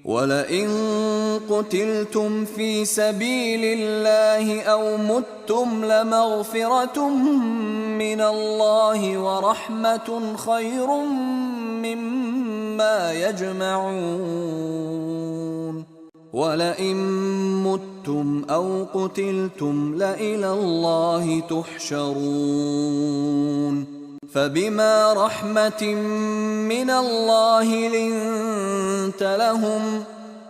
ولئن قتلتم في سبيل الله أو متم لمغفرة من الله ورحمة خير مما يجمعون ولئن متم أو قتلتم لإلى الله تحشرون فبما رحمة من الله لنت لهم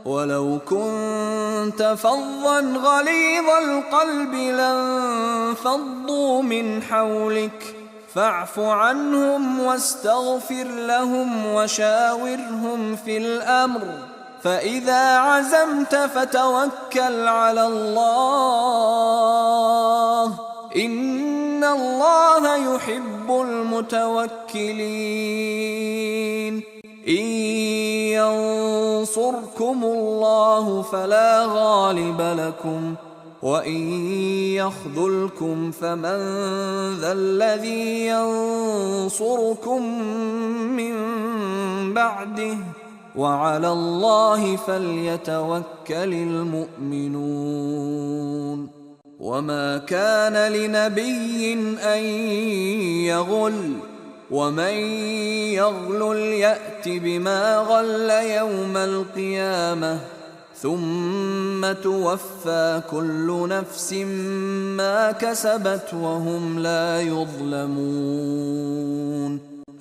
ولو كنت فظا غليظ القلب لانفضوا من حولك فاعف عنهم واستغفر لهم وشاورهم في الأمر فإذا عزمت فتوكل على الله إن الله يحب المتوكلين إن ينصركم الله فلا غالب لكم وإن يخذلكم فمن ذا الذي ينصركم من بعده وعلى الله فليتوكل المؤمنون وما كان لنبي أن يغل ومن يغلل يأت بما غل يوم القيامة ثم توفى كل نفس ما كسبت وهم لا يظلمون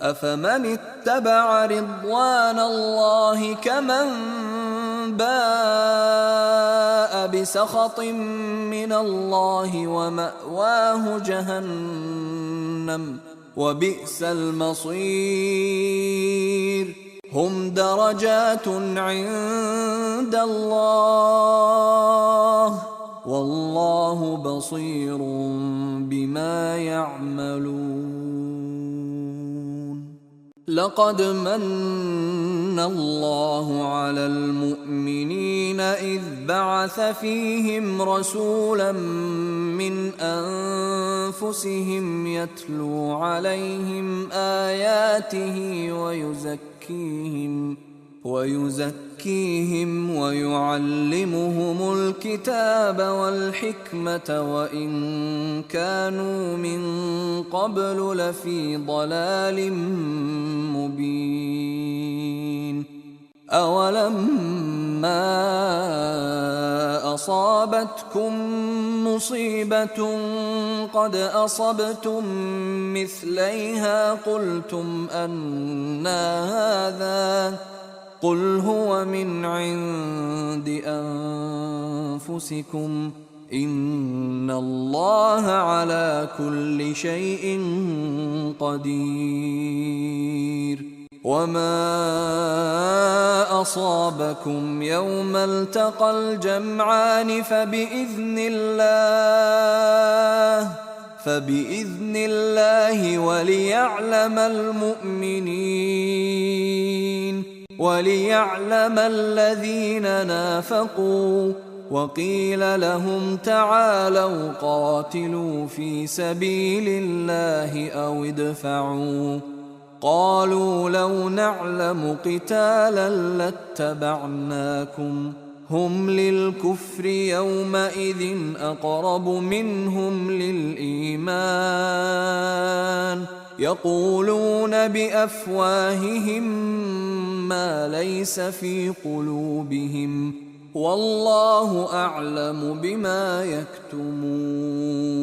أفمن اتبع رضوان الله كمن باء بسخط من الله ومأواه جهنم وبئس المصير هم درجات عند الله والله بصير بما يعملون لقد من الله على المؤمنين إذ بعث فيهم رسولا من أنفسهم يتلو عليهم آياته ويزكيهم ويعلمهم الكتاب والحكمة وإن كانوا من قبل لفي ضلال مبين. أولما أصابتكم مصيبة قد أصبتم مثليها قلتم أنى هذا قل هو من عند أنفسكم إن الله على كل شيء قدير. وما أصابكم يوم التقى الجمعان فبإذن الله وليعلم الذين نافقوا. وقيل لهم تعالوا قاتلوا في سبيل الله أو ادفعوا قالوا لو نعلم قتالا لاتبعناكم هم للكفر يومئذ أقرب منهم للإيمان يقولون بأفواههم ما ليس في قلوبهم والله أعلم بما يكتمون.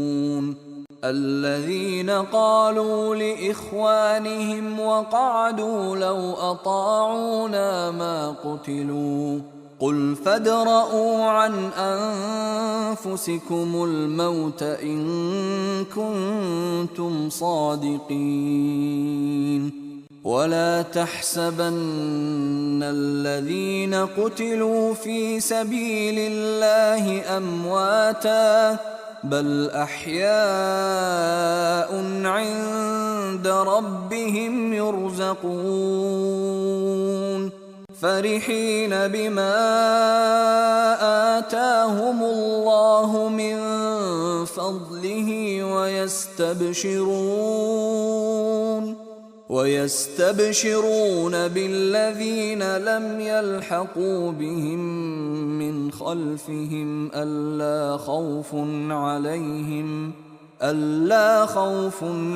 الذين قالوا لإخوانهم وقعدوا لو أطاعونا ما قتلوا قل فادرءوا عن أنفسكم الموت إن كنتم صادقين. ولا تحسبن الذين قتلوا في سبيل الله أمواتا بل أحياء عند ربهم يرزقون فرحين بما آتاهم الله من فضله ويستبشرون بالذين لم يلحقوا بهم من خلفهم ألا خوف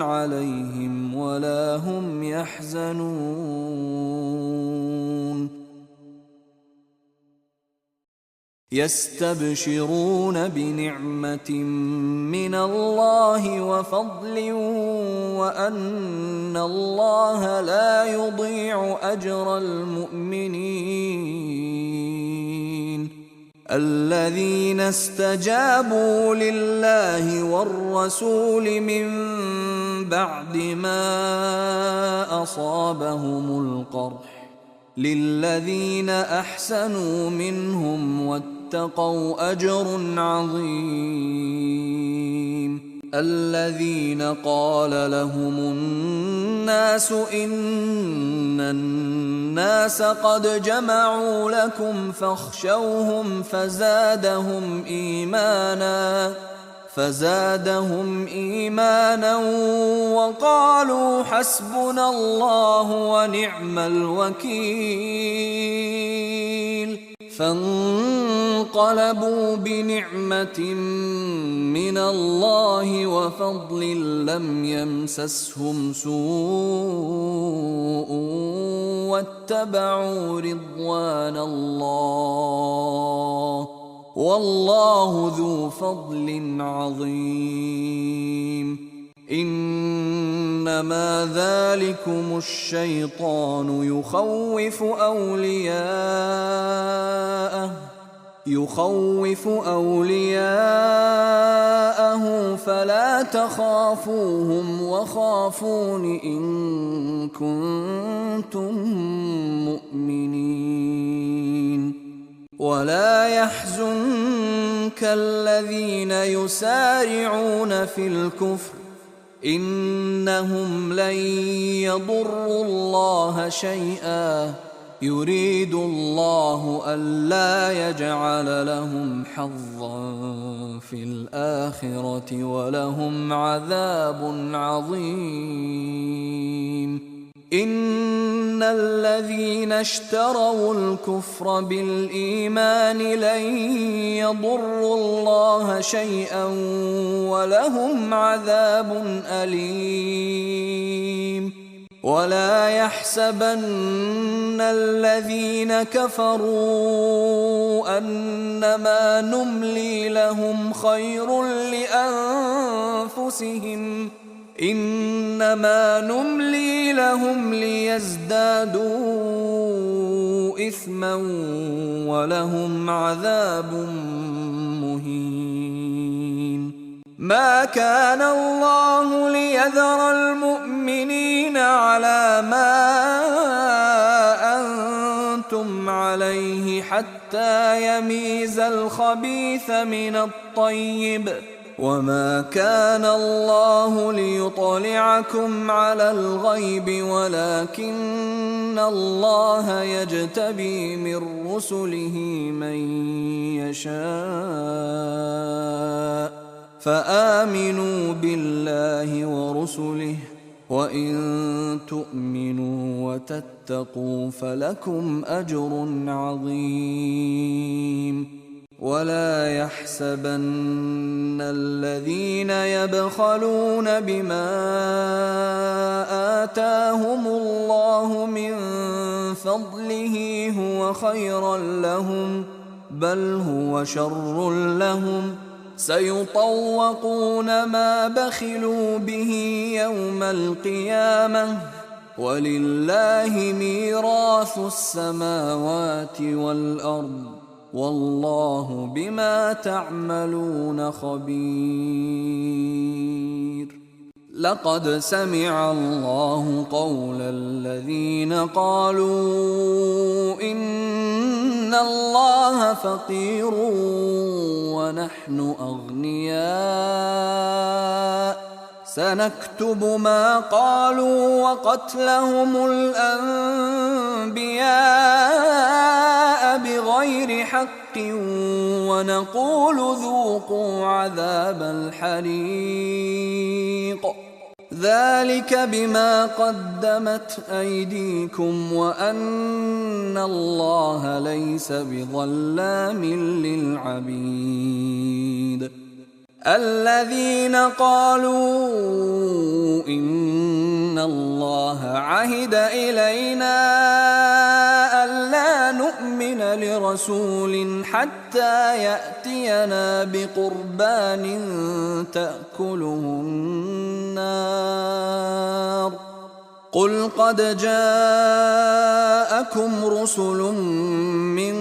عليهم ولا هم يحزنون. يستبشرون بنعمة من الله وفضل وأن الله لا يضيع أجر المؤمنين. الذين استجابوا لله والرسول من بعد ما أصابهم القرح للذين أحسنوا منهم واتقوا أجر عظيم. الذين قال لهم الناس إن الناس قد جمعوا لكم فاخشوهم فزادهم إيمانا وقالوا حسبنا الله ونعم الوكيل. فانقلبوا بنعمة من الله وفضل لم يمسسهم سوء واتبعوا رضوان الله والله ذو فضل عظيم. إنما ذلكم الشيطان يخوف أولياءه فلا تخافوهم وخافون إن كنتم مؤمنين. ولا يحزنك الذين يسارعون في الكفر إنهم لن يضروا الله شيئا يريد الله ألا يجعل لهم حظا في الآخرة ولهم عذاب عظيم. إن الذين اشتروا الكفر بالإيمان لن يضروا الله شيئا ولهم عذاب أليم. ولا يحسبن الذين كفروا أنما نملي لهم خير لأنفسهم إنما نملي لهم ليزدادوا إثما ولهم عذاب مهين. ما كان الله ليذر المؤمنين على ما أنتم عليه حتى يميز الخبيث من الطيب، وما كان الله ليطلعكم على الغيب ولكن الله يجتبي من رسله من يشاء، فآمنوا بالله ورسله، وإن تؤمنوا وتتقوا فلكم أجر عظيم. ولا يحسبن الذين يبخلون بما آتاهم الله من فضله هو خيرا لهم، بل هو شر لهم، سيطوقون ما بخلوا به يوم القيامة، ولله ميراث السماوات والأرض، والله بما تعملون خبير. لقد سمع الله قول الذين قالوا إن الله فقير ونحن أغنياء، سنكتب ما قالوا وقتلهم الأنبياء بغير حق، ونقول ذوقوا عذاب الحريق، ذلك بما قدمت أيديكم وأن الله ليس بظلام للعبيد. الذين قالوا إن الله عهد إلينا ألا نؤمن لرسول حتى يأتينا بقربان تأكله النار، قل قد جاءكم رسل من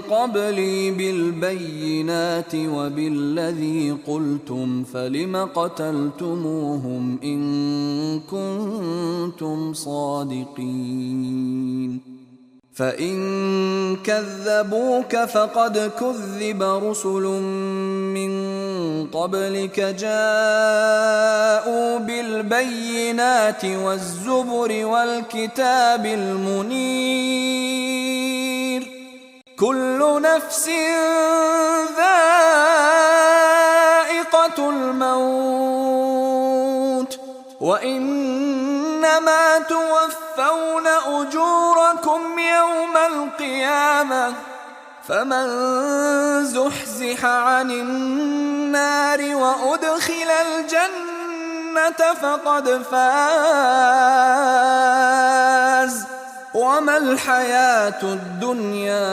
قبلي بالبينات وبالذي قلتم فلم قتلتموهم إن كنتم صادقين. فإن كذبوك فقد كذب رسل من قبلك جاءوا بالبينات والزبر والكتاب المنير، كل نفس ذائقة الموت، وإنما توفون أجوركم يوم القيامة، فمن زحزح عن النار وأدخل الجنة فقد فاز، وما الحياة الدنيا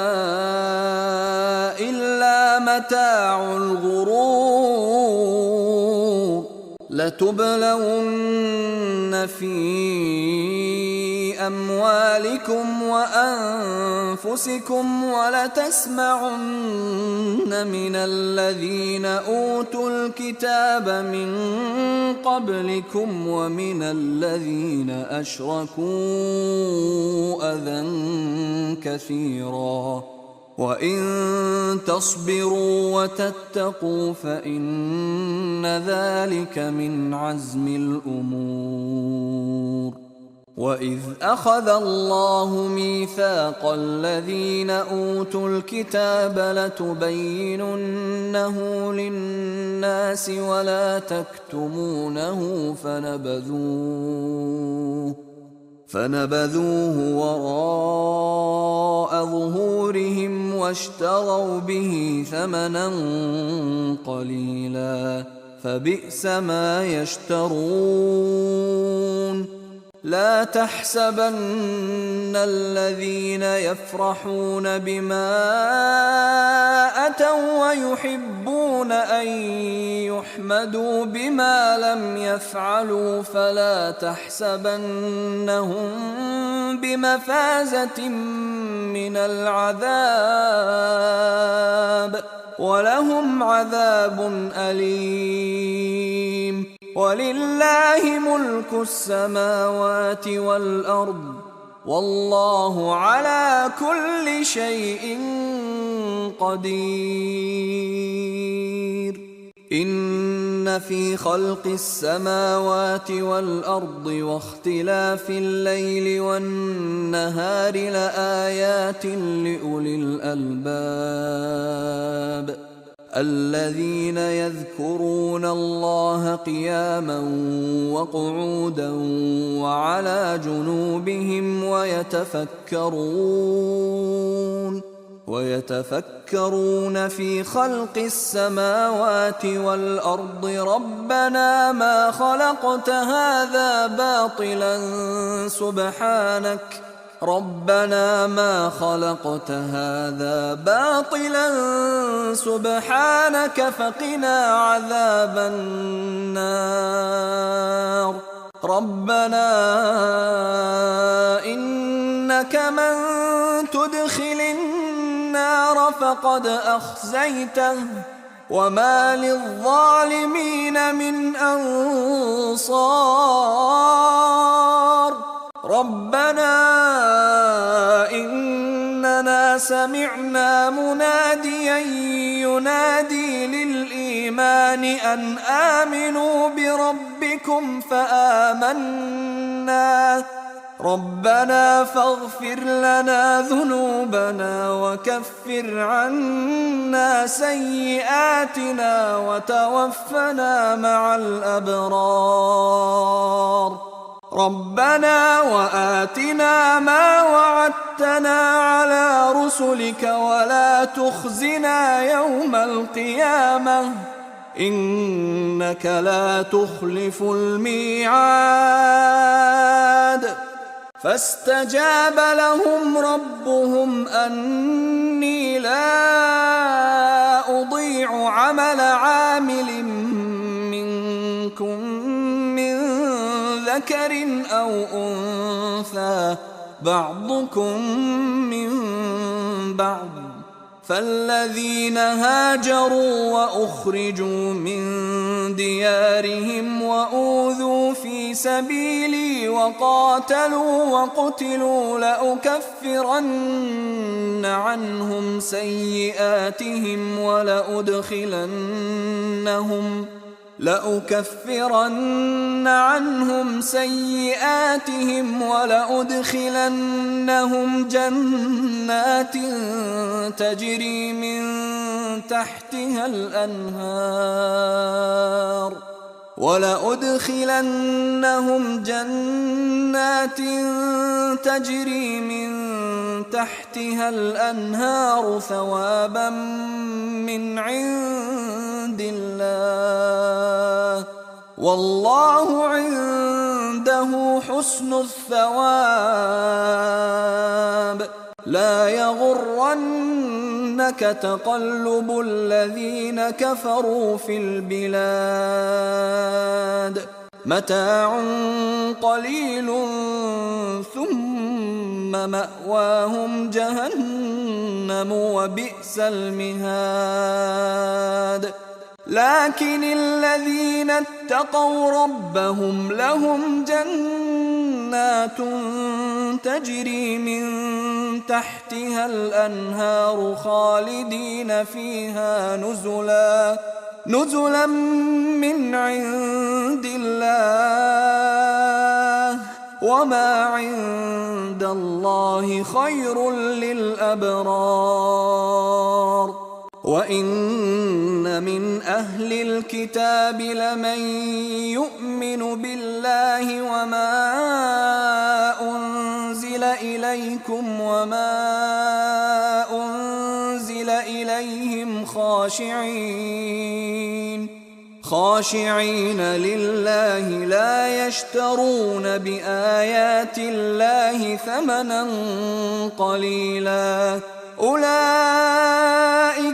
إلا متاع الغرور. لتبلون في أموالكم وأنفسكم ولتسمعن من الذين أوتوا الكتاب من قبلكم ومن الذين أشركوا أذى كثيرا، وإن تصبروا وتتقوا فإن ذلك من عزم الأمور. وإذ أخذ الله ميثاق الذين أوتوا الكتاب لتبيننه للناس ولا تكتمونه فنبذوه وراء ظهورهم واشتروا به ثمنا قليلا فبئس ما يشترون. لا تحسبن الذين يفرحون بما أتوا ويحبون أن يحمدوا بما لم يفعلوا فلا تحسبنهم بمفازة من العذاب ولهم عذاب أليم. ولله ملك السماوات والأرض والله على كل شيء قدير. إن في خلق السماوات والأرض واختلاف الليل والنهار لآيات لأولي الألباب الذين يذكرون الله قياما وقعودا وعلى جنوبهم ويتفكرون في خلق السماوات والأرض ربنا ما خلقت هذا باطلا سبحانك فقنا عذاب النار. ربنا إنك من تدخل النار فقد أخزيته وما للظالمين من أنصار. ربنا إننا سمعنا مناديا ينادي للإيمان أن آمنوا بربكم فآمنا. ربنا فاغفر لنا ذنوبنا وكفر عنا سيئاتنا وتوفنا مع الأبرار. ربنا وآتنا ما وعدتنا على رسلك ولا تخزنا يوم القيامة إنك لا تخلف الميعاد. فاستجاب لهم ربهم أني لا أضيع عمل عامل منكم من ذكر أو أنثى بعضكم من بعض. فالذين هاجروا وأخرجوا من ديارهم وأوذوا في سبيلي وقاتلوا وقتلوا لأكفرن عنهم سيئاتهم ولأدخلنهم جنات تجري من تحتها الأنهار ثوابا من عند الله والله عنده حسن الثواب. لا يغرنك تقلب الذين كفروا في البلاد متاع قليل ثم مأواهم جهنم وبئس المهاد. لكن الذين اتقوا ربهم لهم جنات تجري من تحتها الأنهار خالدين فيها نزلا من عند الله وما عند الله خير للأبرار. وإن من أهل الكتاب لمن يؤمن بالله وما إليكم وما أنزل إليهم خاشعين لله لا يشترون بآيات الله ثمنا قليلا أولئك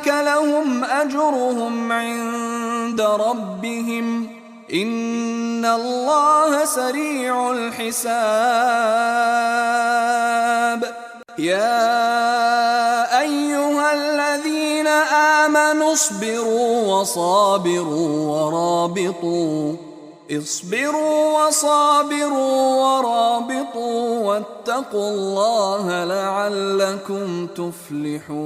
لهم أجرهم عند ربهم إن الله سريع الحساب يا أيها الذين آمنوا اصبروا وصابروا ورابطوا واتقوا الله لعلكم تفلحون.